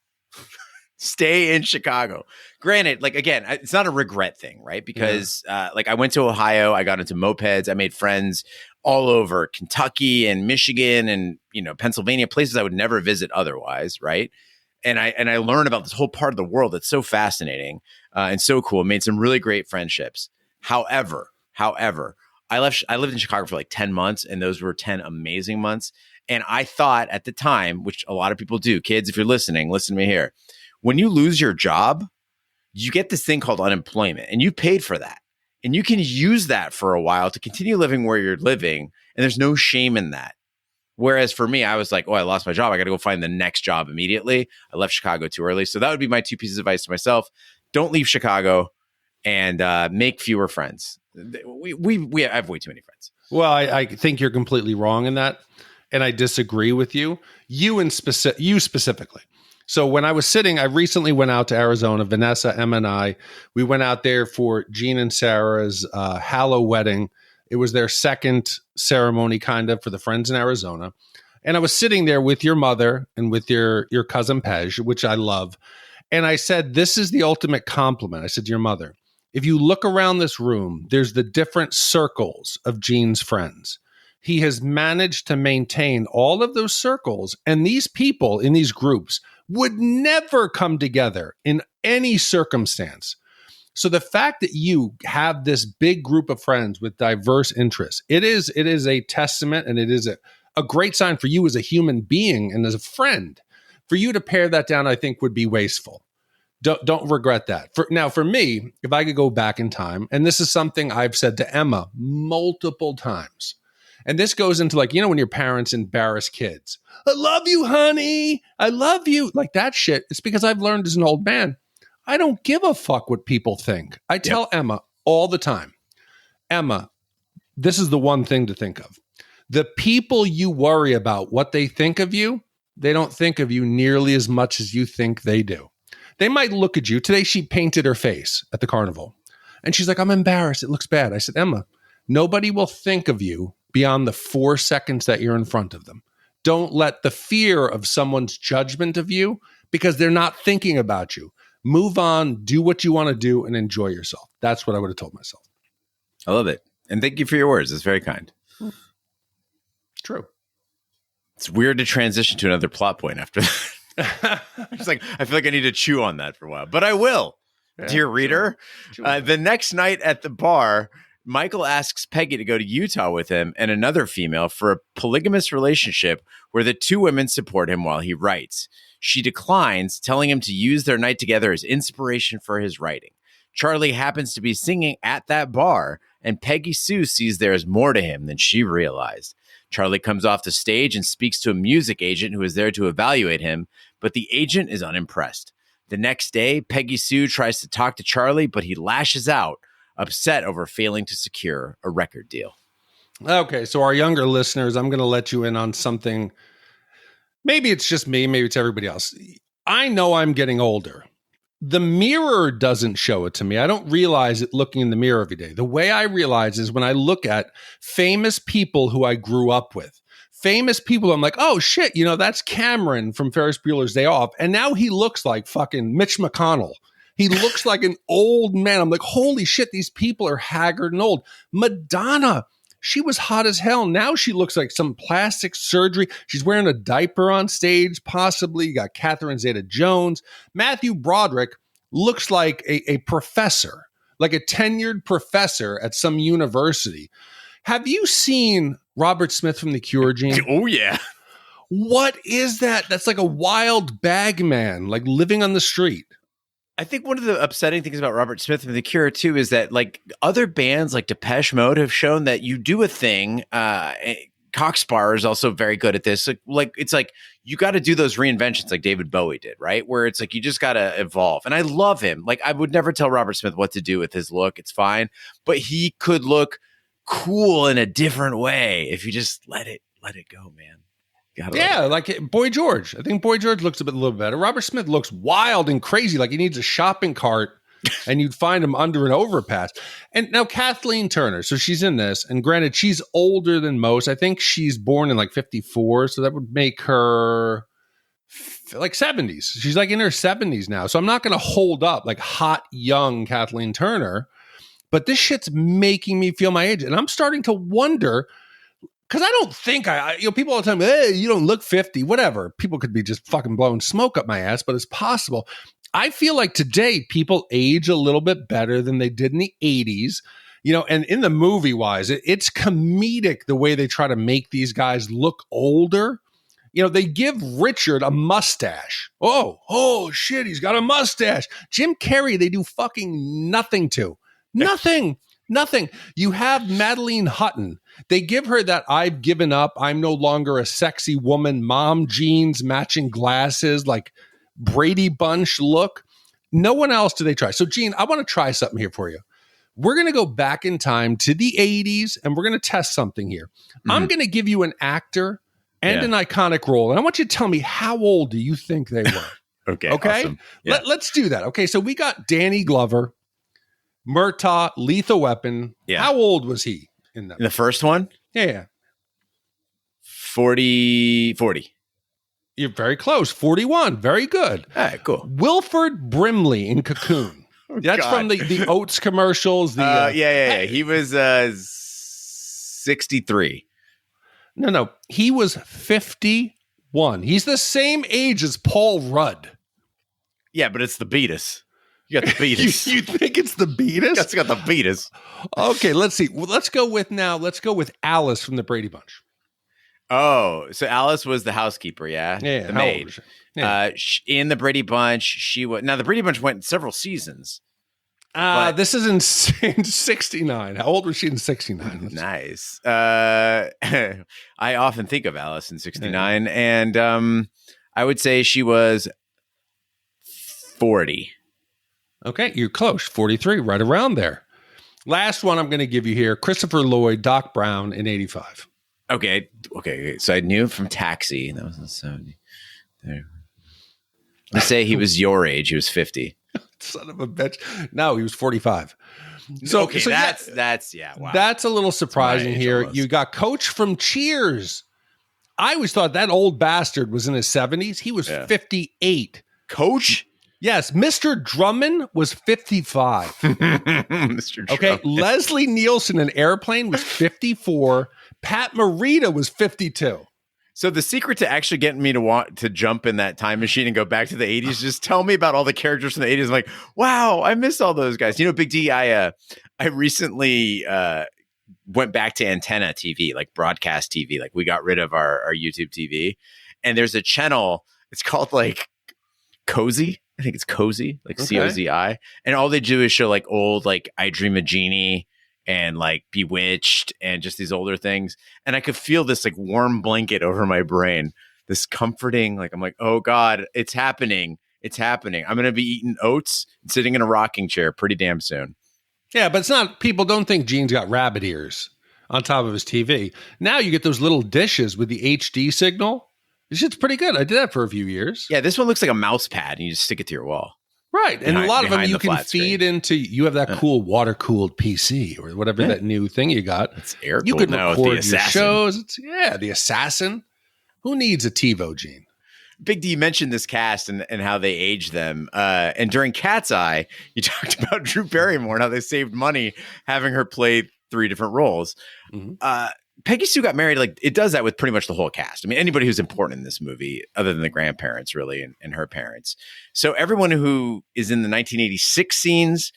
Stay in Chicago. Granted, like, again, it's not a regret thing, right? Because like I went to Ohio, I got into mopeds, I made friends all over Kentucky and Michigan and, Pennsylvania, places I would never visit otherwise, right? And I learned about this whole part of the world that's so fascinating and so cool. Made some really great friendships. However, I lived in Chicago for like 10 months, and those were 10 amazing months. And I thought at the time, which a lot of people do, kids, if you're listening, listen to me here. When you lose your job, you get this thing called unemployment, and you paid for that. And you can use that for a while to continue living where you're living. And there's no shame in that. Whereas for me, I was like, I lost my job. I got to go find the next job immediately. I left Chicago too early. So that would be my 2 pieces of advice to myself. Don't leave Chicago and make fewer friends. We have way too many friends. Well, I think you're completely wrong in that. And I disagree with you. You specifically. So when I recently went out to Arizona. Vanessa, Emma, and I, we went out there for Gene and Sarah's Hallow wedding. It was their second ceremony, kind of, for the friends in Arizona. And I was sitting there with your mother and with your cousin Pej, which I love. And I said, this is the ultimate compliment. I said to your mother, if you look around this room, there's the different circles of Gene's friends. He has managed to maintain all of those circles. And these people in these groups would never come together in any circumstance. So the fact that you have this big group of friends with diverse interests, it is a testament, and it is a great sign for you as a human being and as a friend. For you to pare that down, I think, would be wasteful. Don't regret that. For me, if I could go back in time, and this is something I've said to Emma multiple times, and this goes into like, when your parents embarrass kids. I love you, honey. I love you. Like that shit. It's because I've learned as an old man, I don't give a fuck what people think. I tell Emma all the time, Emma, this is the one thing to think of. The people you worry about what they think of you, they don't think of you nearly as much as you think they do. They might look at you. Today, she painted her face at the carnival. And she's like, I'm embarrassed. It looks bad. I said, Emma, nobody will think of you beyond the 4 seconds that you're in front of them. Don't let the fear of someone's judgment of you, because they're not thinking about you. Move on, do what you want to do, and enjoy yourself. That's what I would have told myself. I love it. And thank you for your words. It's very kind. True. It's weird to transition to another plot point after that. It's like, I feel like I need to chew on that for a while, but I will. Yeah, dear reader. The next night at the bar, Michael asks Peggy to go to Utah with him and another female for a polygamous relationship where the two women support him while he writes. She declines, telling him to use their night together as inspiration for his writing. Charlie happens to be singing at that bar, and Peggy Sue sees there is more to him than she realized. Charlie comes off the stage and speaks to a music agent who is there to evaluate him, but the agent is unimpressed. The next day, Peggy Sue tries to talk to Charlie, but he lashes out, upset over failing to secure a record deal. Okay, so our younger listeners, I'm going to let you in on something. Maybe it's just me, maybe it's everybody else. I know I'm getting older. The mirror doesn't show it to me. I don't realize it looking in the mirror every day. The way I realize is when I look at famous people who I grew up with, famous people. I'm like, oh shit, that's Cameron from Ferris Bueller's Day Off. And now he looks like fucking Mitch McConnell. He looks like an old man. I'm like, holy shit, these people are haggard and old. Madonna, she was hot as hell. Now she looks like some plastic surgery. She's wearing a diaper on stage, possibly. You got Catherine Zeta-Jones. Matthew Broderick looks like a professor, like a tenured professor at some university. Have you seen Robert Smith from The Cure, Gene? Oh, yeah. What is that? That's like a wild bag man, like living on the street. I think one of the upsetting things about Robert Smith and The Cure too is that like other bands like Depeche Mode have shown that you do a thing. Coxbar is also very good at this. Like it's like you got to do those reinventions like David Bowie did, right? Where it's like you just got to evolve. And I love him. Like I would never tell Robert Smith what to do with his look. It's fine, but he could look cool in a different way if you just let it go, man. Yeah, like Boy George. I think Boy George looks a little better. Robert Smith looks wild and crazy, like he needs a shopping cart, and you'd find him under an overpass. And now Kathleen Turner, so she's in this, and granted, she's older than most. I think she's born in like 54, so that would make her like 70s. She's like in her 70s now, so I'm not going to hold up like hot, young Kathleen Turner, but this shit's making me feel my age, and I'm starting to wonder. Because I don't think people all the time, hey, you don't look 50, whatever. People could be just fucking blowing smoke up my ass, but it's possible. I feel like today people age a little bit better than they did in the 80s, and in the movie wise, it's comedic the way they try to make these guys look older. They give Richard a mustache. Oh shit, he's got a mustache. Jim Carrey, they do fucking nothing to. Nothing. You have Madeline Hutton. They give her that I've given up, I'm no longer a sexy woman, mom jeans, matching glasses, like Brady Bunch look. No one else do they try. So, Gene, I want to try something here for you. We're going to go back in time to the 80s, and we're going to test something here. Mm-hmm. I'm going to give you an actor and an iconic role, and I want you to tell me how old do you think they were? Okay? Awesome. Yeah. Let's do that. Okay, so we got Danny Glover, Murtaugh, Lethal Weapon. Yeah. How old was he in that? In the first one? Yeah. 40. You're very close. 41. Very good. All right, cool. Wilford Brimley in Cocoon. That's God. From the Oats commercials. Yeah. He was 63. No. He was 51. He's the same age as Paul Rudd. Yeah, but it's the Beatles. You got the Beatles. You think it's the Beatles? It's got the Beatles. Okay, let's see. Well, let's go with Alice from the Brady Bunch. Oh, so Alice was the housekeeper, yeah? Yeah. The maid. Yeah. In the Brady Bunch, she was... Now, the Brady Bunch went several seasons. This is in 69. How old was she in 69? Nice. I often think of Alice in 69, and I would say she was 40. Okay, you're close. 43, right around there. Last one I'm going to give you here, Christopher Lloyd, Doc Brown in 85. Okay. So I knew from Taxi. That was in 70. There. Let's say he was your age. He was 50. Son of a bitch. No, he was 45. So that's wow. That's a little surprising here. Almost. You got Coach from Cheers. I always thought that old bastard was in his 70s. He was 58. Coach? Yes, Mr. Drummond was 55. Mr. Drummond. Okay, Leslie Nielsen in Airplane was 54. Pat Morita was 52. So the secret to actually getting me to want to jump in that time machine and go back to the 80s, just tell me about all the characters from the 80s. I'm like, wow, I miss all those guys. Big D, I recently went back to antenna TV, like broadcast TV. Like we got rid of our YouTube TV. And there's a channel, it's called like Cozy. I think it's Cozy, like Cozi. And all they do is show like old, like I Dream of Jeannie and like Bewitched and just these older things. And I could feel this like warm blanket over my brain, this comforting, like, I'm like, oh God, it's happening. It's happening. I'm going to be eating oats and sitting in a rocking chair pretty damn soon. Yeah, but it's not, people don't think Gene's got rabbit ears on top of his TV. Now you get those little dishes with the HD signal. This shit's pretty good. I did that for a few years. Yeah, this one looks like a mouse pad and you just stick it to your wall. Right. And a lot of them you can feed into, you have that cool water-cooled PC or whatever that new thing you got. It's air-cooled. You could now record with the your Assassin. shows. The Assassin. Who needs a TiVo, Gene? Big D, you mentioned this cast and how they age them. And during Cat's Eye, you talked about Drew Barrymore and how they saved money having her play 3 different roles. Peggy Sue Got Married, like, it does that with pretty much the whole cast. I mean, anybody who's important in this movie, other than the grandparents, really, and her parents. So everyone who is in the 1986 scenes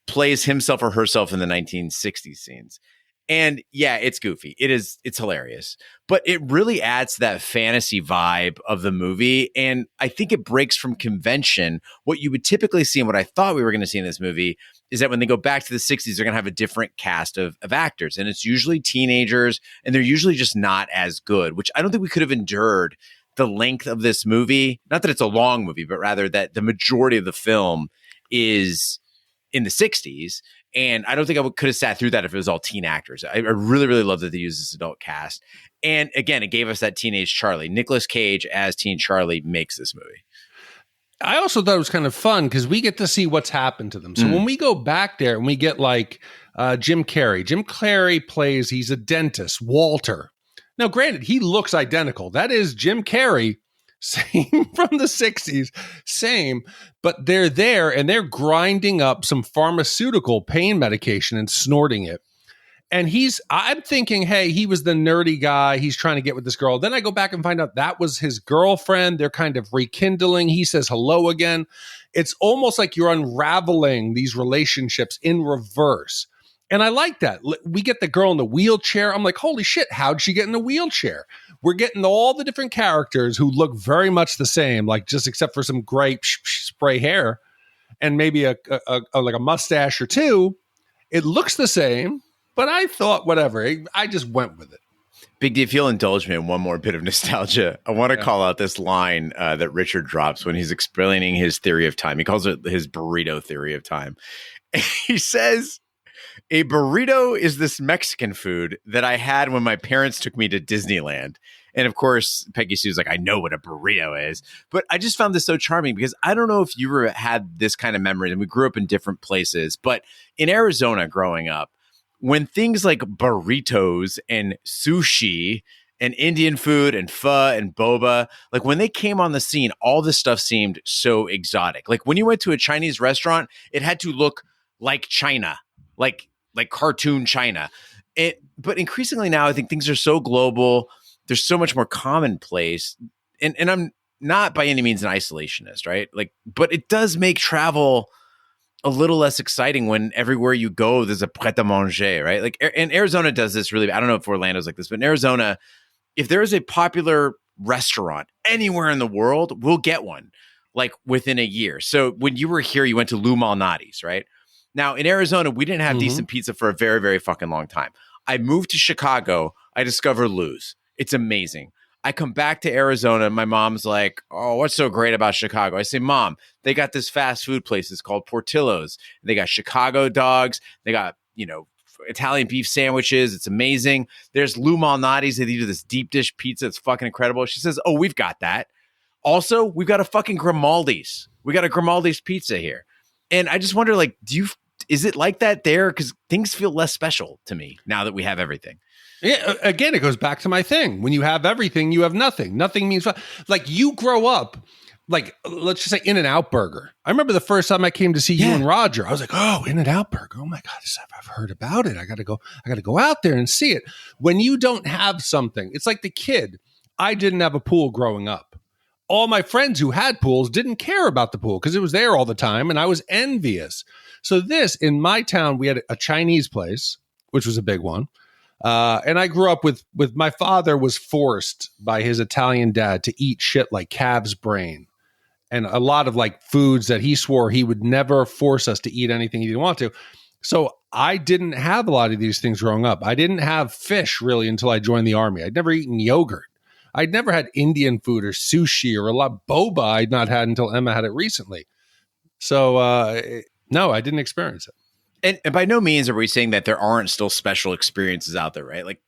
plays himself or herself in the 1960s scenes. And yeah, it's goofy. It's hilarious. But it really adds to that fantasy vibe of the movie. And I think it breaks from convention. What you would typically see and what I thought we were going to see in this movie is that when they go back to the 60s, they're going to have a different cast of actors. And it's usually teenagers, and they're usually just not as good, which I don't think we could have endured the length of this movie. Not that it's a long movie, but rather that the majority of the film is in the 60s. And I don't think I could have sat through that if it was all teen actors. I really, really love that they use this adult cast. And again, it gave us that teenage Charlie. Nicolas Cage as teen Charlie makes this movie. I also thought it was kind of fun because we get to see what's happened to them. So when we go back there and we get like Jim Carrey plays, he's a dentist, Walter. Now, granted, he looks identical. That is Jim Carrey, same from the 60s, same, but they're there and they're grinding up some pharmaceutical pain medication and snorting it. And I'm thinking, hey, he was the nerdy guy. He's trying to get with this girl. Then I go back and find out that was his girlfriend. They're kind of rekindling. He says hello again. It's almost like you're unraveling these relationships in reverse. And I like that. We get the girl in the wheelchair. I'm like, holy shit, how'd she get in the wheelchair? We're getting all the different characters who look very much the same, like just except for some gray spray hair and maybe a like a mustache or two. It looks the same, but I thought whatever. I just went with it. Big D, if you'll indulge me in one more bit of nostalgia, I want to call out this line that Richard drops when he's explaining his theory of time. He calls it his burrito theory of time. He says, a burrito is this Mexican food that I had when my parents took me to Disneyland. And of course, Peggy Sue's like, I know what a burrito is. But I just found this so charming because I don't know if you had this kind of memory. And we grew up in different places. But in Arizona growing up, when things like burritos and sushi and Indian food and pho and boba, like when they came on the scene, all this stuff seemed so exotic. Like when you went to a Chinese restaurant, it had to look like China, like cartoon China. But increasingly now, I think things are so global. There's so much more commonplace. And I'm not by any means an isolationist, right? But it does make travel a little less exciting when everywhere you go, there's a pret-a-manger, right? And Arizona does this really. I don't know if Orlando's like this, but in Arizona, if there is a popular restaurant anywhere in the world, we'll get one like within a year. So when you were here, you went to Lou Malnati's, right? Now in Arizona, we didn't have decent pizza for a very, very fucking long time. I moved to Chicago. I discovered Lou's. It's amazing. I come back to Arizona. My mom's like, oh, what's so great about Chicago? I say, Mom, they got this fast food place. It's called Portillo's. They got Chicago dogs. They got, Italian beef sandwiches. It's amazing. There's Lou Malnati's. They do this deep dish pizza. It's fucking incredible. She says, oh, we've got that. Also, we've got a fucking Grimaldi's. We got a Grimaldi's pizza here. And I just wonder, is it like that there? Because things feel less special to me now that we have everything. Yeah, again, it goes back to my thing. When you have everything, you have nothing. Nothing means like you grow up, like let's just say In-N-Out Burger. I remember the first time I came to see you and Roger. I was like, oh, In-N-Out Burger. Oh my God, I've heard about it. I got to go out there and see it. When you don't have something, it's like the kid. I didn't have a pool growing up. All my friends who had pools didn't care about the pool because it was there all the time, and I was envious. So in my town, we had a Chinese place, which was a big one. And I grew up with my father was forced by his Italian dad to eat shit like calf's brain and a lot of like foods that he swore he would never force us to eat anything he didn't want to. So I didn't have a lot of these things growing up. I didn't have fish really until I joined the Army. I'd never eaten yogurt. I'd never had Indian food or sushi or a lot of boba I'd not had until Emma had it recently. So no, I didn't experience it. And by no means are we saying that there aren't still special experiences out there, right? Like,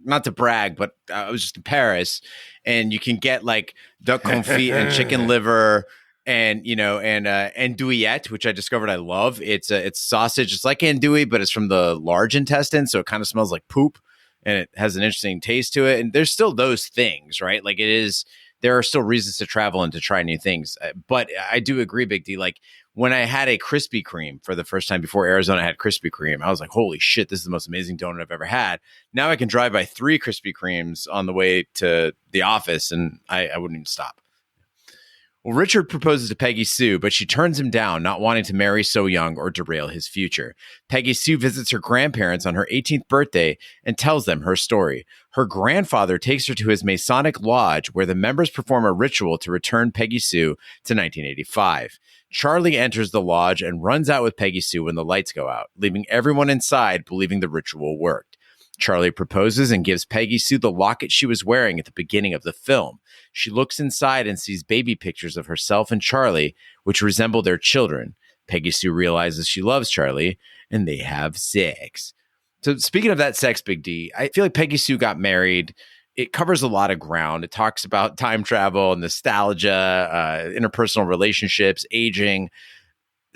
not to brag, but I was just in Paris, and you can get like duck confit and chicken liver and andouillette, which I discovered I love. It's sausage. It's like andouille, but it's from the large intestine, so it kind of smells like poop, and it has an interesting taste to it. And there's still those things, right? Like there are still reasons to travel and to try new things. But I do agree, Big D. Like when I had a Krispy Kreme for the first time before Arizona had Krispy Kreme, I was like, holy shit, this is the most amazing donut I've ever had. Now I can drive by 3 Krispy Kremes on the way to the office, and I wouldn't even stop. Well, Richard proposes to Peggy Sue, but she turns him down, not wanting to marry so young or derail his future. Peggy Sue visits her grandparents on her 18th birthday and tells them her story. Her grandfather takes her to his Masonic lodge, where the members perform a ritual to return Peggy Sue to 1985. Charlie enters the lodge and runs out with Peggy Sue when the lights go out, leaving everyone inside believing the ritual worked. Charlie proposes and gives Peggy Sue the locket she was wearing at the beginning of the film. She looks inside and sees baby pictures of herself and Charlie, which resemble their children. Peggy Sue realizes she loves Charlie, and they have sex. So speaking of that sex, Big D, I feel like Peggy Sue Got Married. It covers a lot of ground. It talks about time travel, nostalgia, interpersonal relationships, aging.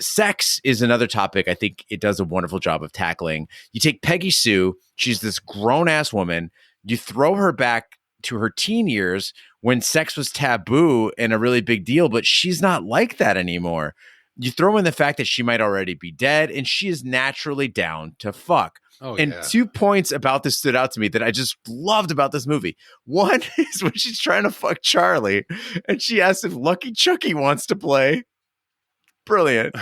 Sex is another topic I think it does a wonderful job of tackling. You take Peggy Sue, she's this grown-ass woman, you throw her back to her teen years when sex was taboo and a really big deal, but she's not like that anymore. You throw in the fact that she might already be dead, and she is naturally down to fuck. Oh, and 2 points about this stood out to me that I just loved about this movie. One is when she's trying to fuck Charlie, and she asks if Lucky Chucky wants to play. Brilliant.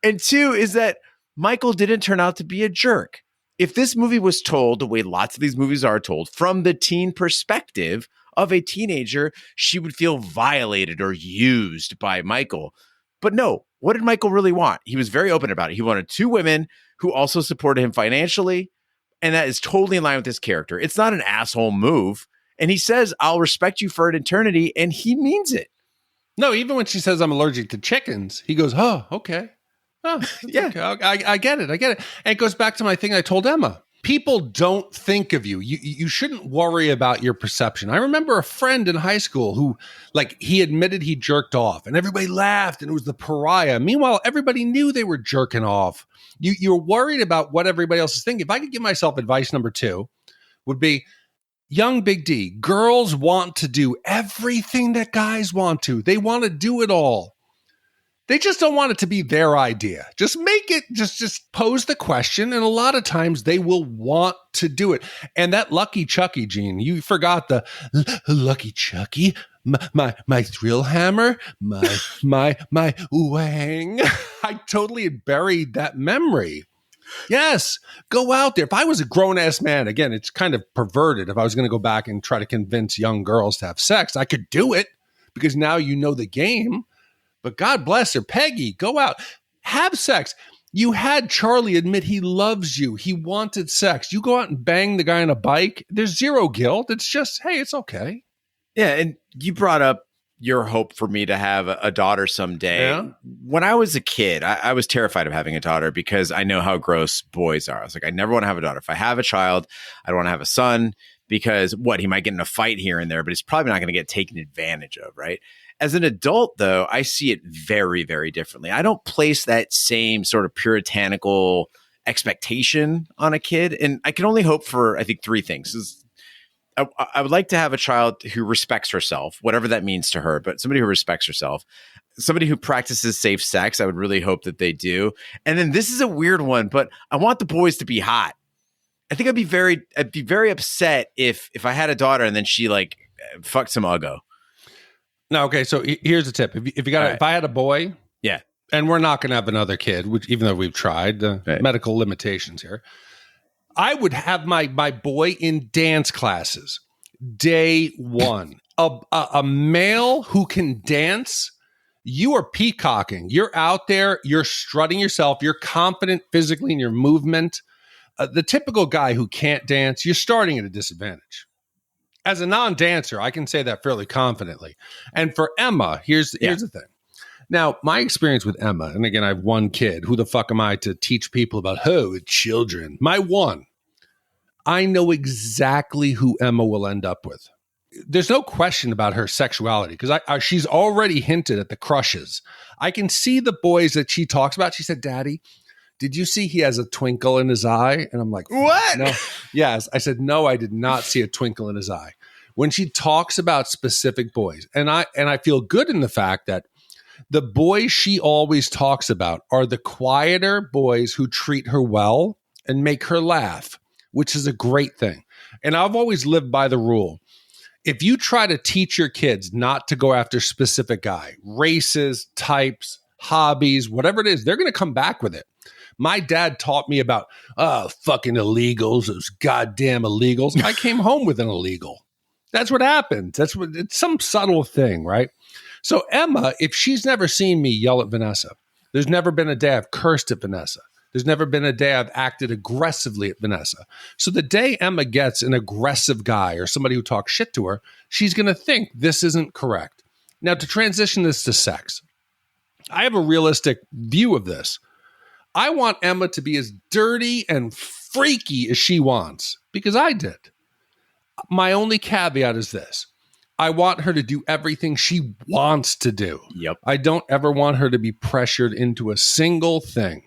And 2 is that Michael didn't turn out to be a jerk. If this movie was told the way lots of these movies are told, from the teen perspective of a teenager, she would feel violated or used by Michael. But no, what did Michael really want? He was very open about it. He wanted 2 women who also supported him financially, and that is totally in line with his character. It's not an asshole move. And he says, I'll respect you for an eternity, and he means it. No, even when she says I'm allergic to chickens, he goes, oh, okay. Oh, yeah, okay. I get it. And it goes back to my thing I told Emma. People don't think of you. You shouldn't worry about your perception. I remember a friend in high school who, like, he admitted he jerked off and everybody laughed and it was the pariah. Meanwhile, everybody knew they were jerking off. You're worried about what everybody else is thinking. If I could give myself advice number 2 would be, young Big D, girls want to do everything that guys want to. They want to do it all. They just don't want it to be their idea. Just make it, just pose the question. And a lot of times they will want to do it. And that Lucky Chucky, Gene, you forgot the Lucky Chucky, my thrill hammer, my wang. I totally had buried that memory. Yes, go out there. If I was a grown-ass man, again, it's kind of perverted. If I was going to go back and try to convince young girls to have sex, I could do it because now you know the game. But God bless her. Peggy, go out. Have sex. You had Charlie admit he loves you. He wanted sex. You go out and bang the guy on a bike. There's zero guilt. It's just, hey, it's okay. Yeah, and you brought up your hope for me to have a daughter someday. Yeah. When I was a kid, I was terrified of having a daughter because I know how gross boys are. I was like, I never want to have a daughter. If I have a child, I don't want to have a son because he might get in a fight here and there, but he's probably not going to get taken advantage of, right? As an adult, though, I see it very, very differently. I don't place that same sort of puritanical expectation on a kid. And I can only hope for, I think, 3 things. I would like to have a child who respects herself, whatever that means to her, but somebody who respects herself, somebody who practices safe sex. I would really hope that they do. And then this is a weird one, but I want the boys to be hot. I think I'd be very upset if I had a daughter and then she like fucked some uggo. No, okay. So here's the tip: if I had a boy, yeah, and we're not going to have another kid, which even though we've tried, medical limitations here, I would have my boy in dance classes day one. A male who can dance, you are peacocking. You're out there, you're strutting yourself, you're confident physically in your movement. The typical guy who can't dance, you're starting at a disadvantage. As a non-dancer, I can say that fairly confidently. And for Emma, here's the thing. Now, my experience with Emma, and again, I have one kid. Who the fuck am I to teach people about children? My one. I know exactly who Emma will end up with. there's no question about her sexuality because she's already hinted at the crushes. I can see the boys that she talks about. She said, Daddy, did you see he has a twinkle in his eye? And I'm like, what? No. Yes. I said, no, I did not see a twinkle in his eye. When she talks about specific boys, and I feel good in the fact that the boys she always talks about are the quieter boys who treat her well and make her laugh, which is a great thing. And I've always lived by the rule. If you try to teach your kids not to go after specific guy, races, types, hobbies, whatever it is, they're going to come back with it. My dad taught me about, fucking illegals, those goddamn illegals. I came home with an illegal. That's what happens. It's some subtle thing, right? So Emma, if she's never seen me yell at Vanessa, there's never been a day I've cursed at Vanessa. There's never been a day I've acted aggressively at Vanessa. So the day Emma gets an aggressive guy or somebody who talks shit to her, she's going to think this isn't correct. Now, to transition this to sex, I have a realistic view of this. I want Emma to be as dirty and freaky as she wants because I did. My only caveat is this. I want her to do everything she wants to do. Yep. I don't ever want her to be pressured into a single thing.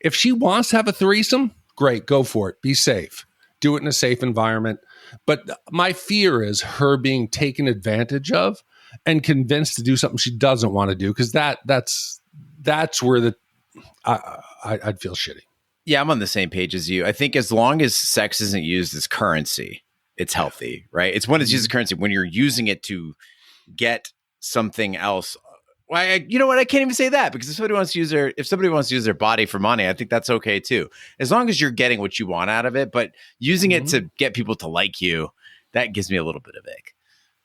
If she wants to have a threesome, great, go for it. Be safe. Do it in a safe environment. But my fear is her being taken advantage of and convinced to do something she doesn't want to do because that's where I'd feel shitty. Yeah, I'm on the same page as you. I think as long as sex isn't used as currency, it's healthy, right? It's when it's used as currency. When you're using it to get something else. Well, you know what? I can't even say that because if somebody wants to use their body for money, I think that's okay too. As long as you're getting what you want out of it, but using it to get people to like you, that gives me a little bit of ick.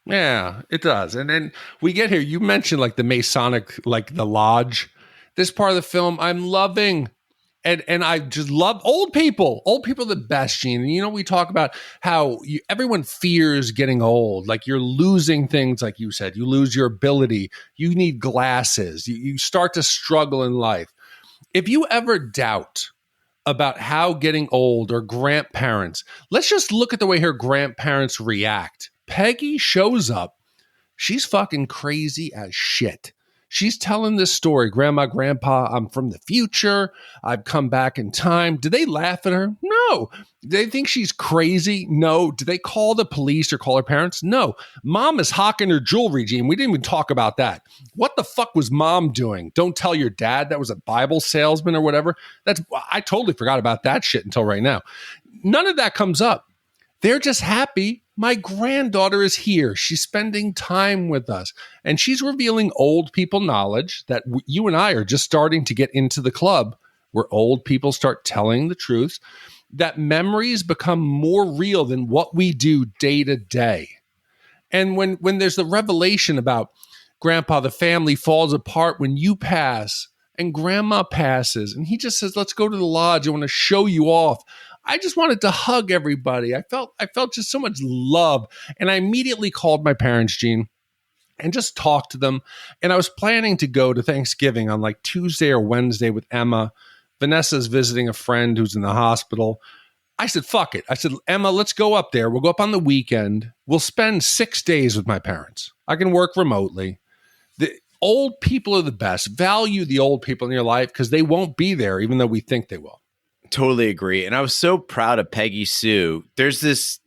Yeah, it does. And then we get here. You mentioned like the Masonic, like the lodge. This part of the film I'm loving. And I just love old people. Old people are the best, Gene. And, you know, we talk about how everyone fears getting old. Like you're losing things, like you said. You lose your ability. You need glasses. You start to struggle in life. If you ever doubt about how getting old or grandparents, let's just look at the way her grandparents react. Peggy shows up. She's fucking crazy as shit. She's telling this story. Grandma, Grandpa, I'm from the future. I've come back in time. Do they laugh at her? No. Do they think she's crazy? No. Do they call the police or call her parents? No. Mom is hawking her jewelry, Gene. We didn't even talk about that. What the fuck was Mom doing? Don't tell your dad that was a Bible salesman or whatever. I totally forgot about that shit until right now. None of that comes up. They're just happy. My granddaughter is here. She's spending time with us. And she's revealing old people knowledge that you and I are just starting to get into the club where old people start telling the truth, that memories become more real than what we do day to day. And when there's the revelation about Grandpa, the family falls apart when you pass and Grandma passes. And he just says, let's go to the lodge. I want to show you off. I just wanted to hug everybody. I felt just so much love. And I immediately called my parents, Gene, and just talked to them. And I was planning to go to Thanksgiving on like Tuesday or Wednesday with Emma. Vanessa's visiting a friend who's in the hospital. I said, fuck it. I said, Emma, let's go up there. We'll go up on the weekend. We'll spend 6 days with my parents. I can work remotely. The old people are the best. Value the old people in your life because they won't be there even though we think they will. Totally agree. And I was so proud of Peggy Sue. There's this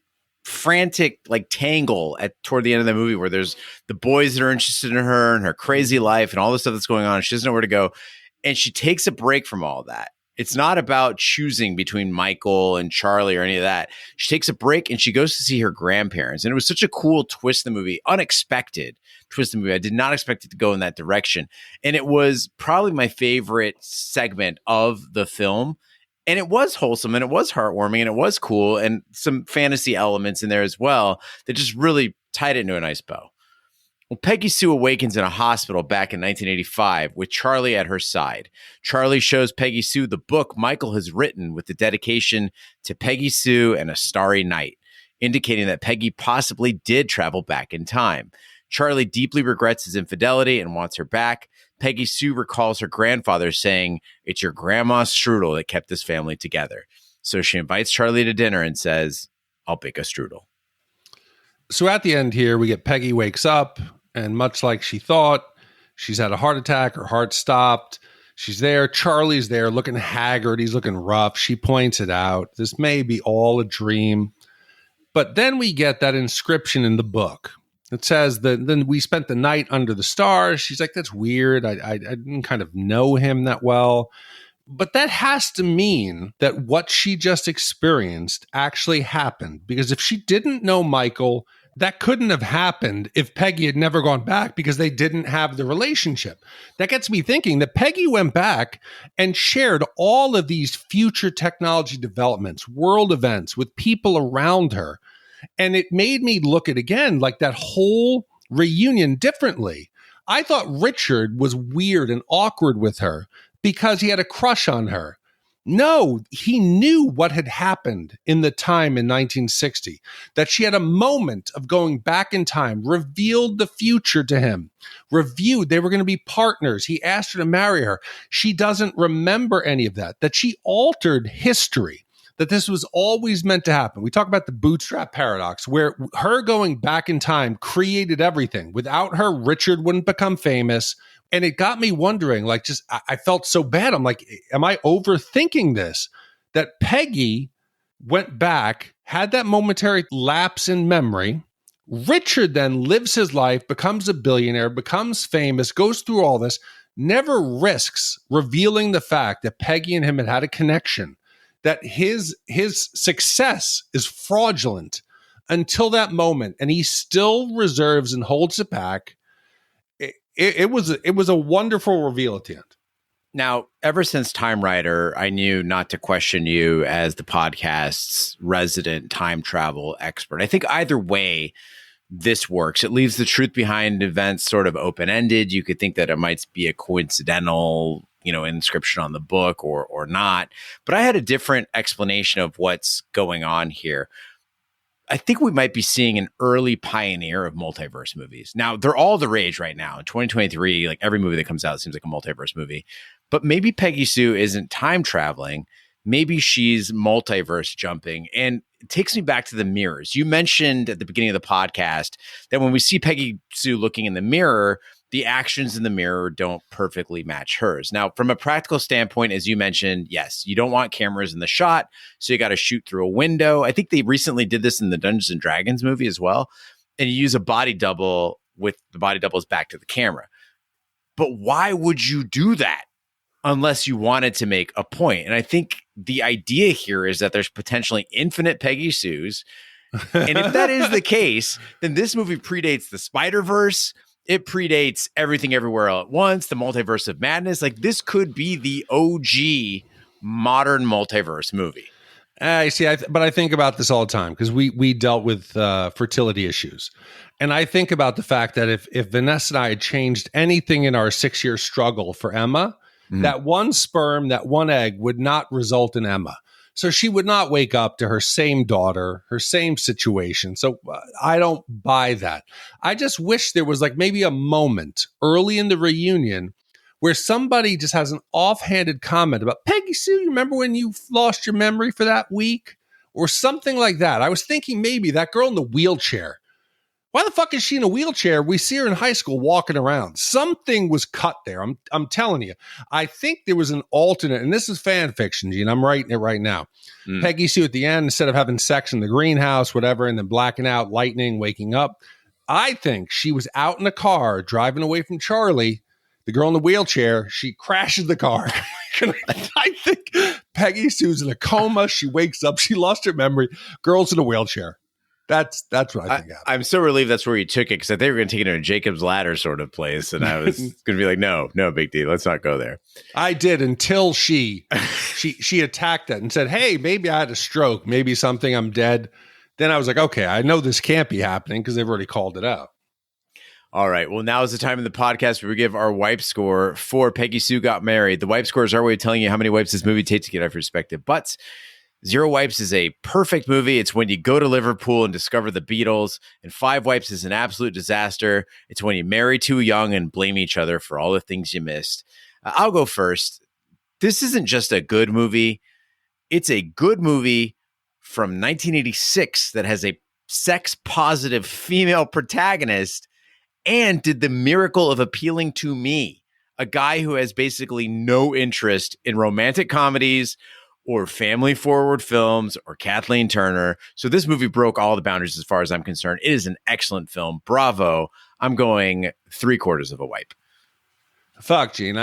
frantic like tangle toward the end of the movie where there's the boys that are interested in her and her crazy life and all the stuff that's going on. She doesn't know where to go. And she takes a break from all that. It's not about choosing between Michael and Charlie or any of that. She takes a break and she goes to see her grandparents. And it was such a cool twist in the movie, unexpected twist in the movie. I did not expect it to go in that direction. And it was probably my favorite segment of the film. And it was wholesome and it was heartwarming and it was cool and some fantasy elements in there as well that just really tied it into a nice bow. Well, Peggy Sue awakens in a hospital back in 1985 with Charlie at her side. Charlie shows Peggy Sue the book Michael has written with the dedication to Peggy Sue and a Starry Night, indicating that Peggy possibly did travel back in time. Charlie deeply regrets his infidelity and wants her back. Peggy Sue recalls her grandfather saying, "It's your grandma's strudel that kept this family together." So she invites Charlie to dinner and says, "I'll bake a strudel." So at the end here, we get Peggy wakes up, and much like she thought, she's had a heart attack, her heart stopped. She's there. Charlie's there looking haggard. He's looking rough. She points it out. This may be all a dream. But then we get that inscription in the book. It says that then we spent the night under the stars. She's like, that's weird. I didn't kind of know him that well. But that has to mean that what she just experienced actually happened. Because if she didn't know Michael, that couldn't have happened if Peggy had never gone back because they didn't have the relationship. That gets me thinking that Peggy went back and shared all of these future technology developments, world events with people around her. And it made me look at, again, like that whole reunion differently. I thought Richard was weird and awkward with her because he had a crush on her. No, he knew what had happened in the time in 1960, that she had a moment of going back in time, revealed the future to him, reviewed they were going to be partners. He asked her to marry her. She doesn't remember any of that she altered history, that this was always meant to happen. We talk about the bootstrap paradox, where her going back in time created everything. Without her, Richard wouldn't become famous. And it got me wondering, like, just, I felt so bad. I'm like, am I overthinking this? That Peggy went back, had that momentary lapse in memory. Richard then lives his life, becomes a billionaire, becomes famous, goes through all this, never risks revealing the fact that Peggy and him had a connection, that his success is fraudulent until that moment. And he still reserves and holds it back. It was a wonderful reveal at the end. Now, ever since Time Writer, I knew not to question you as the podcast's resident time travel expert. I think either way, this works. It leaves the truth behind events sort of open-ended. You could think that it might be a coincidental, inscription on the book or not. But I had a different explanation of what's going on here. I think we might be seeing an early pioneer of multiverse movies. Now, they're all the rage right now. In 2023, like every movie that comes out seems like a multiverse movie. But maybe Peggy Sue isn't time traveling. Maybe she's multiverse jumping. And it takes me back to the mirrors. You mentioned at the beginning of the podcast that when we see Peggy Sue looking in the mirror, the actions in the mirror don't perfectly match hers. Now, from a practical standpoint, as you mentioned, yes, you don't want cameras in the shot, so you got to shoot through a window. I think they recently did this in the Dungeons and Dragons movie as well. And you use a body double with the body double's back to the camera. But why would you do that unless you wanted to make a point? And I think the idea here is that there's potentially infinite Peggy Sues. And if that is the case, then this movie predates the Spider-Verse. It predates Everything Everywhere All at Once, the Multiverse of Madness. Like, this could be the OG modern multiverse movie. But I think about this all the time because we dealt with fertility issues. And I think about the fact that if Vanessa and I had changed anything in our 6-year struggle for Emma, that one sperm, that one egg would not result in Emma. So she would not wake up to her same daughter, her same situation. So I don't buy that. I just wish there was like maybe a moment early in the reunion where somebody just has an offhanded comment about, Peggy Sue, you remember when you lost your memory for that week? Or something like that. I was thinking maybe that girl in the wheelchair. Why the fuck is she in a wheelchair? We see her in high school walking around. Something was cut there. I'm telling you. I think there was an alternate, and this is fan fiction, Gene. I'm writing it right now. Peggy Sue at the end, instead of having sex in the greenhouse, whatever, and then blacking out, lightning, waking up, I think she was out in a car driving away from Charlie, the girl in the wheelchair. She crashes the car. I think Peggy Sue's in a coma. She wakes up. She lost her memory. Girl's in a wheelchair. That's what I think. I'm so relieved that's where you took it, because I think we were going to take it to a Jacob's Ladder sort of place, and I was going to be like, no, big deal. Let's not go there. I did until she attacked that and said, hey, maybe I had a stroke, maybe something, I'm dead. Then I was like, okay, I know this can't be happening because they've already called it out. All right. Well, now is the time in the podcast where we give our wipe score for Peggy Sue Got Married. The wipe score is our way of telling you how many wipes this movie takes to get off your respective butts. 0 wipes is a perfect movie. It's when you go to Liverpool and discover the Beatles. And 5 wipes is an absolute disaster. It's when you marry too young and blame each other for all the things you missed. I'll go first. This isn't just a good movie. It's a good movie from 1986 that has a sex positive female protagonist and did the miracle of appealing to me, a guy who has basically no interest in romantic comedies or family forward films or Kathleen Turner. So this movie broke all the boundaries as far as I'm concerned. It is an excellent film. Bravo. I'm going 3/4 of a wipe. Fuck, Gene.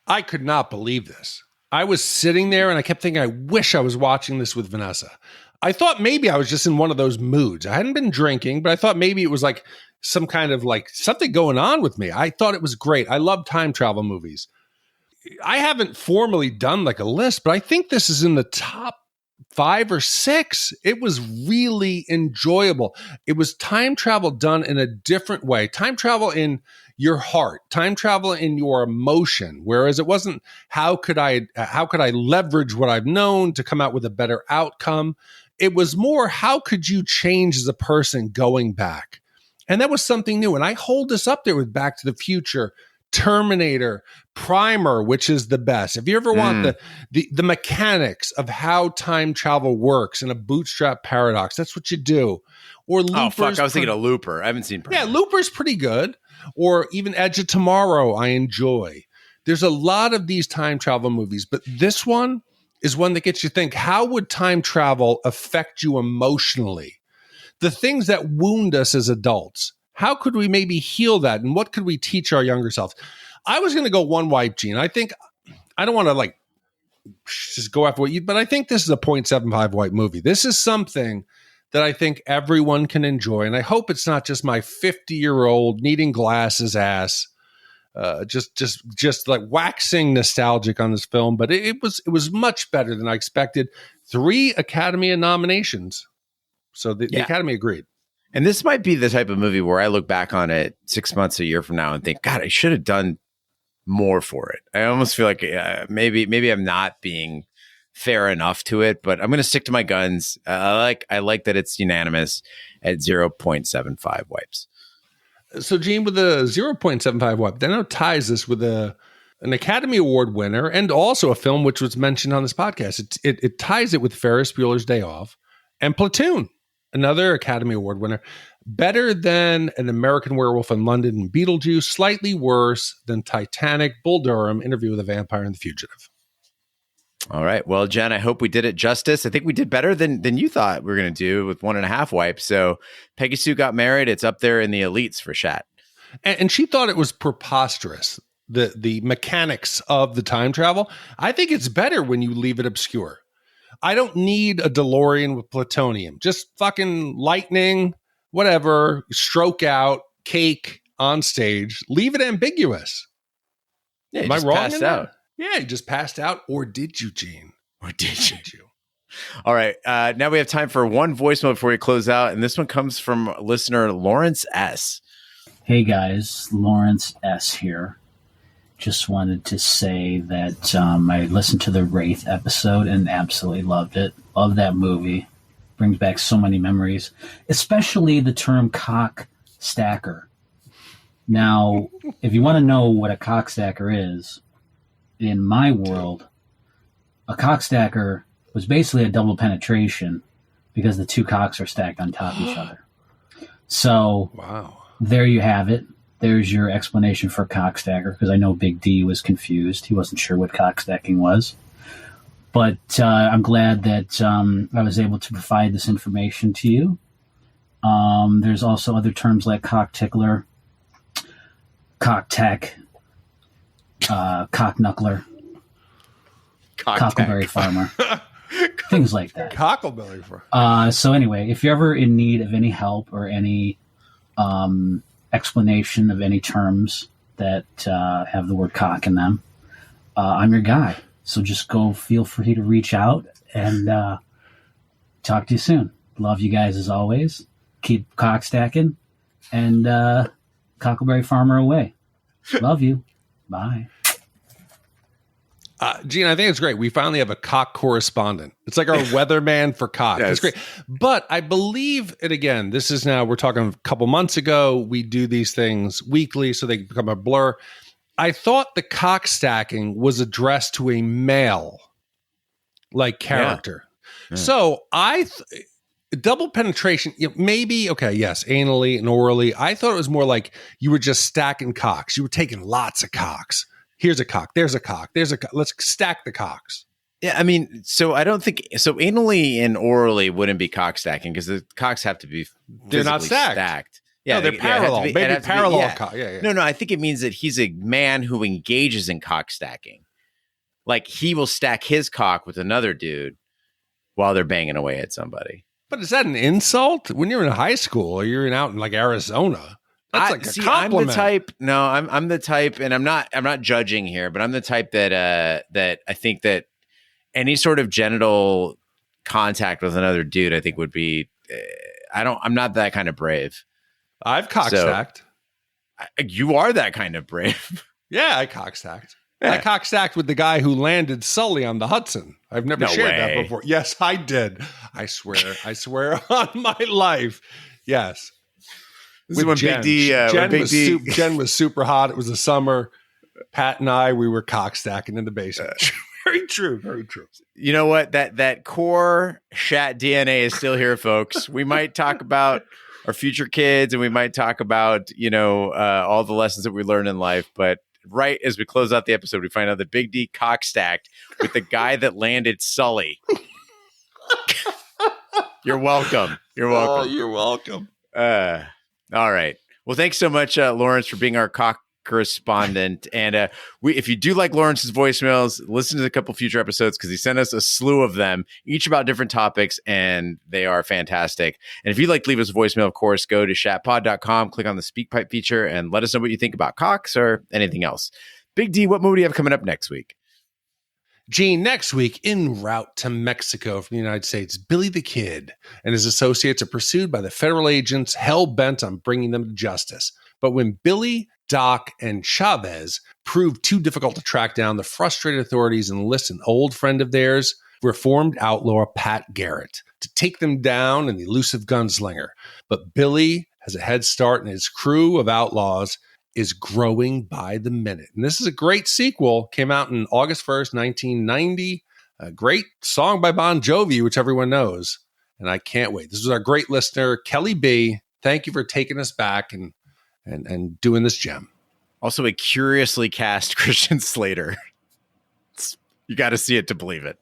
I could not believe this. I was sitting there and I kept thinking, I wish I was watching this with Vanessa. I thought maybe I was just in one of those moods. I hadn't been drinking, but I thought maybe it was like some kind of like something going on with me. I thought it was great. I love time travel movies. I haven't formally done like a list, but I think this is in the top 5 or 6. It was really enjoyable. It was time travel done in a different way. Time travel in your heart, time travel in your emotion. Whereas it wasn't how could I leverage what I've known to come out with a better outcome. It was more how could you change as a person going back. And that was something new. And I hold this up there with Back to the Future, Terminator, Primer, which is the best. If you ever want the mechanics of how time travel works in a bootstrap paradox, that's what you do. Or Looper's oh, fuck. I was thinking of Looper. I haven't seen Primer. Yeah, Looper's pretty good. Or even Edge of Tomorrow, I enjoy. There's a lot of these time travel movies, but this one is one that gets you to think, how would time travel affect you emotionally? The things that wound us as adults, how could we maybe heal that? And what could we teach our younger selves? I was going to go one wipe, Gene. I think, I don't want to like just go after what you, but I think this is a 0.75 wipe movie. This is something that I think everyone can enjoy. And I hope it's not just my 50-year-old needing glasses ass, just like waxing nostalgic on this film. But it was much better than I expected. 3 Academy nominations. So the Academy agreed. And this might be the type of movie where I look back on it 6 months, a year from now and think, God, I should have done more for it. I almost feel like maybe I'm not being fair enough to it, but I'm going to stick to my guns. I like that it's unanimous at 0.75 wipes. So, Gene, with a 0.75 wipe, that now ties this with an Academy Award winner and also a film which was mentioned on this podcast. It ties it with Ferris Bueller's Day Off and Platoon, another Academy Award winner. Better than An American Werewolf in London and Beetlejuice, slightly worse than Titanic, Bull Durham, Interview with a Vampire, and The Fugitive. All right. Well, Jen, I hope we did it justice. I think we did better than you thought we were going to do with 1.5 wipes. So Peggy Sue Got Married. It's up there in the elites for Shat. And she thought it was preposterous, the mechanics of the time travel. I think it's better when you leave it obscure. I don't need a DeLorean with plutonium. Just fucking lightning, whatever, stroke out, cake on stage. Leave it ambiguous. Yeah, am I wrong? Passed out. Yeah, you just passed out. Or did you, Gene? Or did you? All right. Now we have time for one voicemail before we close out. And this one comes from listener Lawrence S. Hey, guys. Lawrence S. here. Just wanted to say that I listened to the Wraith episode and absolutely loved it. Love that movie. Brings back so many memories, especially the term cock stacker. Now, if you want to know what a cock stacker is, in my world, a cock stacker was basically a double penetration because the 2 cocks are stacked on top of each other. So, wow. There you have it. There's your explanation for cock stacker, because I know Big D was confused. He wasn't sure what cock stacking was. But I'm glad that I was able to provide this information to you. There's also other terms like cock tickler, cock tech, cock knuckler, cockleberry farmer, things like that. Cockleberry farmer. So anyway, if you're ever in need of any help or any explanation of any terms that have the word cock in them, I'm your guy. So just feel free to reach out and talk to you soon. Love you guys as always. Keep cock stacking and cockleberry farmer away. Love you. Bye. Gene, I think it's great. We finally have a cock correspondent. It's like our weatherman for cock. Yes. It's great. But I believe it again. This is now, we're talking a couple months ago. We do these things weekly so they become a blur. I thought the cock stacking was addressed to a male like character. Yeah. Yeah. So Double penetration, maybe, okay, yes, anally and orally. I thought it was more like you were just stacking cocks. You were taking lots of cocks. Here's a cock. There's a cock. There's a cock. Let's stack the cocks. Yeah, I mean, so I don't think so. Anally and orally wouldn't be cock stacking because the cocks have to be they're not stacked. Yeah, no, they're parallel. Maybe parallel. Yeah. No, I think it means that he's a man who engages in cock stacking. Like he will stack his cock with another dude while they're banging away at somebody. But is that an insult? When you're in high school or you're out in like Arizona, that's like a compliment. I'm the type. No, I'm the type, and I'm not judging here, but I'm the type that I think that any sort of genital contact with another dude, I think would be. I'm not that kind of brave. I've cock stacked. You are that kind of brave. Yeah, I cock stacked. Yeah. I cock stacked with the guy who landed Sully on the Hudson. I've never shared that before. Yes, I did. I swear on my life. Yes. This is when Jen. Big D. Jen was super hot. It was the summer. Pat and I, we were cock stacking in the basement. Very true. Very true. You know what? That core Shat DNA is still here, folks. We might talk about our future kids, and we might talk about all the lessons that we learned in life. But right as we close out the episode, we find out that Big D cock stacked with the guy that landed Sully. You're welcome. You're welcome. Oh, you're welcome. All right. Well, thanks so much, Lawrence, for being our cock correspondent. And if you do like Lawrence's voicemails, listen to a couple future episodes because he sent us a slew of them, each about different topics, and they are fantastic. And if you'd like to leave us a voicemail, of course, go to shatpod.com, click on the SpeakPipe feature, and let us know what you think about cocks or anything else. Big D, what movie do you have coming up next week? Gene, next week, en route to Mexico from the United States, Billy the Kid and his associates are pursued by the federal agents hell-bent on bringing them to justice. But when Billy, Doc, and Chavez prove too difficult to track down, the frustrated authorities enlist an old friend of theirs, reformed outlaw Pat Garrett, to take them down in the elusive gunslinger. But Billy has a head start, and his crew of outlaws is growing by the minute. And this is a great sequel. Came out in August 1st, 1990. A great song by Bon Jovi, which everyone knows. And I can't wait. This is our great listener, Kelly B. Thank you for taking us back and doing this gem. Also a curiously cast Christian Slater. You got to see it to believe it.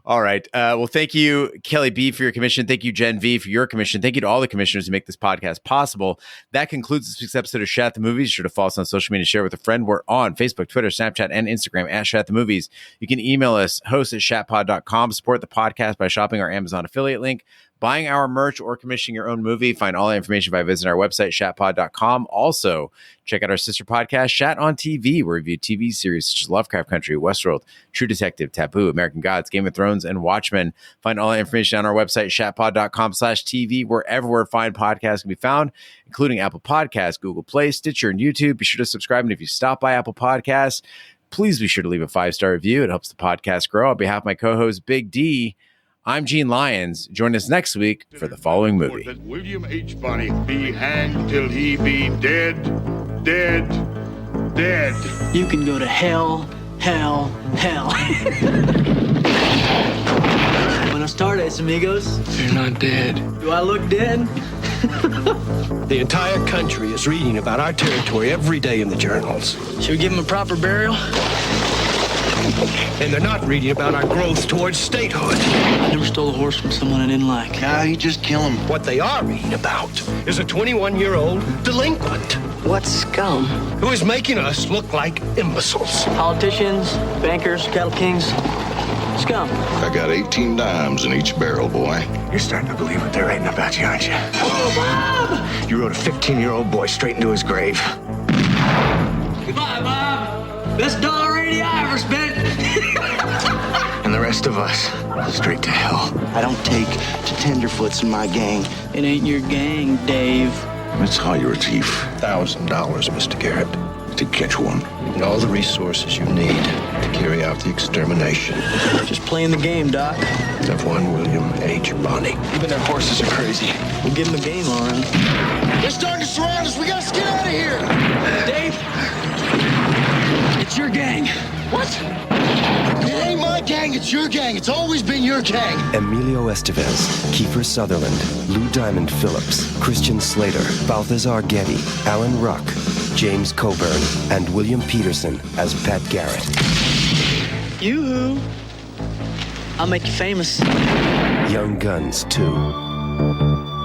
All right. Well, thank you, Kelly B, for your commission. Thank you, Jen V, for your commission. Thank you to all the commissioners who make this podcast possible. That concludes this week's episode of Shat the Movies. Be sure to follow us on social media, share with a friend. We're on Facebook, Twitter, Snapchat, and Instagram at Shat the Movies. You can email us, host@shatpod.com. Support the podcast by shopping our Amazon affiliate link, buying our merch, or commissioning your own movie. Find all the information by visiting our website, shatpod.com. Also, check out our sister podcast, Shat on TV, where we review TV series such as Lovecraft Country, Westworld, True Detective, Taboo, American Gods, Game of Thrones, and Watchmen. Find all the information on our website, shatpod.com/TV, wherever fine podcasts can be found, including Apple Podcasts, Google Play, Stitcher, and YouTube. Be sure to subscribe. And if you stop by Apple Podcasts, please be sure to leave a 5-star review. It helps the podcast grow. On behalf of my co-host, Big D, I'm Gene Lyons. Join us next week for the following movie. That William H. Bonney be hanged till he be dead. You can go to hell. Buenos tardes, amigos. You're not dead. Do I look dead? The entire country is reading about our territory every day in the journals. Should we give him a proper burial? And they're not reading about our growth towards statehood. I never stole a horse from someone I didn't like. Nah, you just kill him. What they are reading about is a 21-year-old delinquent. What scum? Who is making us look like imbeciles. Politicians, bankers, cattle kings, scum. I got 18 dimes in each barrel, boy. You're starting to believe what they're writing about you, aren't you? Oh, Bob! You rode a 15-year-old boy straight into his grave. Goodbye, Bob. Best $1.80 I ever spent. And the rest of us, straight to hell. I don't take to tenderfoots in my gang. It ain't your gang, Dave. Let's hire a thief. $1,000, Mr. Garrett. To catch one. And all the resources you need to carry out the extermination Just playing the game, Doc. of one William H. Bonney. Even their horses are crazy. We'll give them a game, all right. They're starting to surround us. We gotta get out of here. Dave, it's your gang. What? It ain't my my gang, it's your gang. It's always been your gang. Emilio Estevez, Kiefer Sutherland, Lou Diamond Phillips, Christian Slater, Balthazar Getty, Alan Ruck, James Coburn, and William Peterson as Pat Garrett. Yoo-hoo. I'll make you famous. Young Guns 2.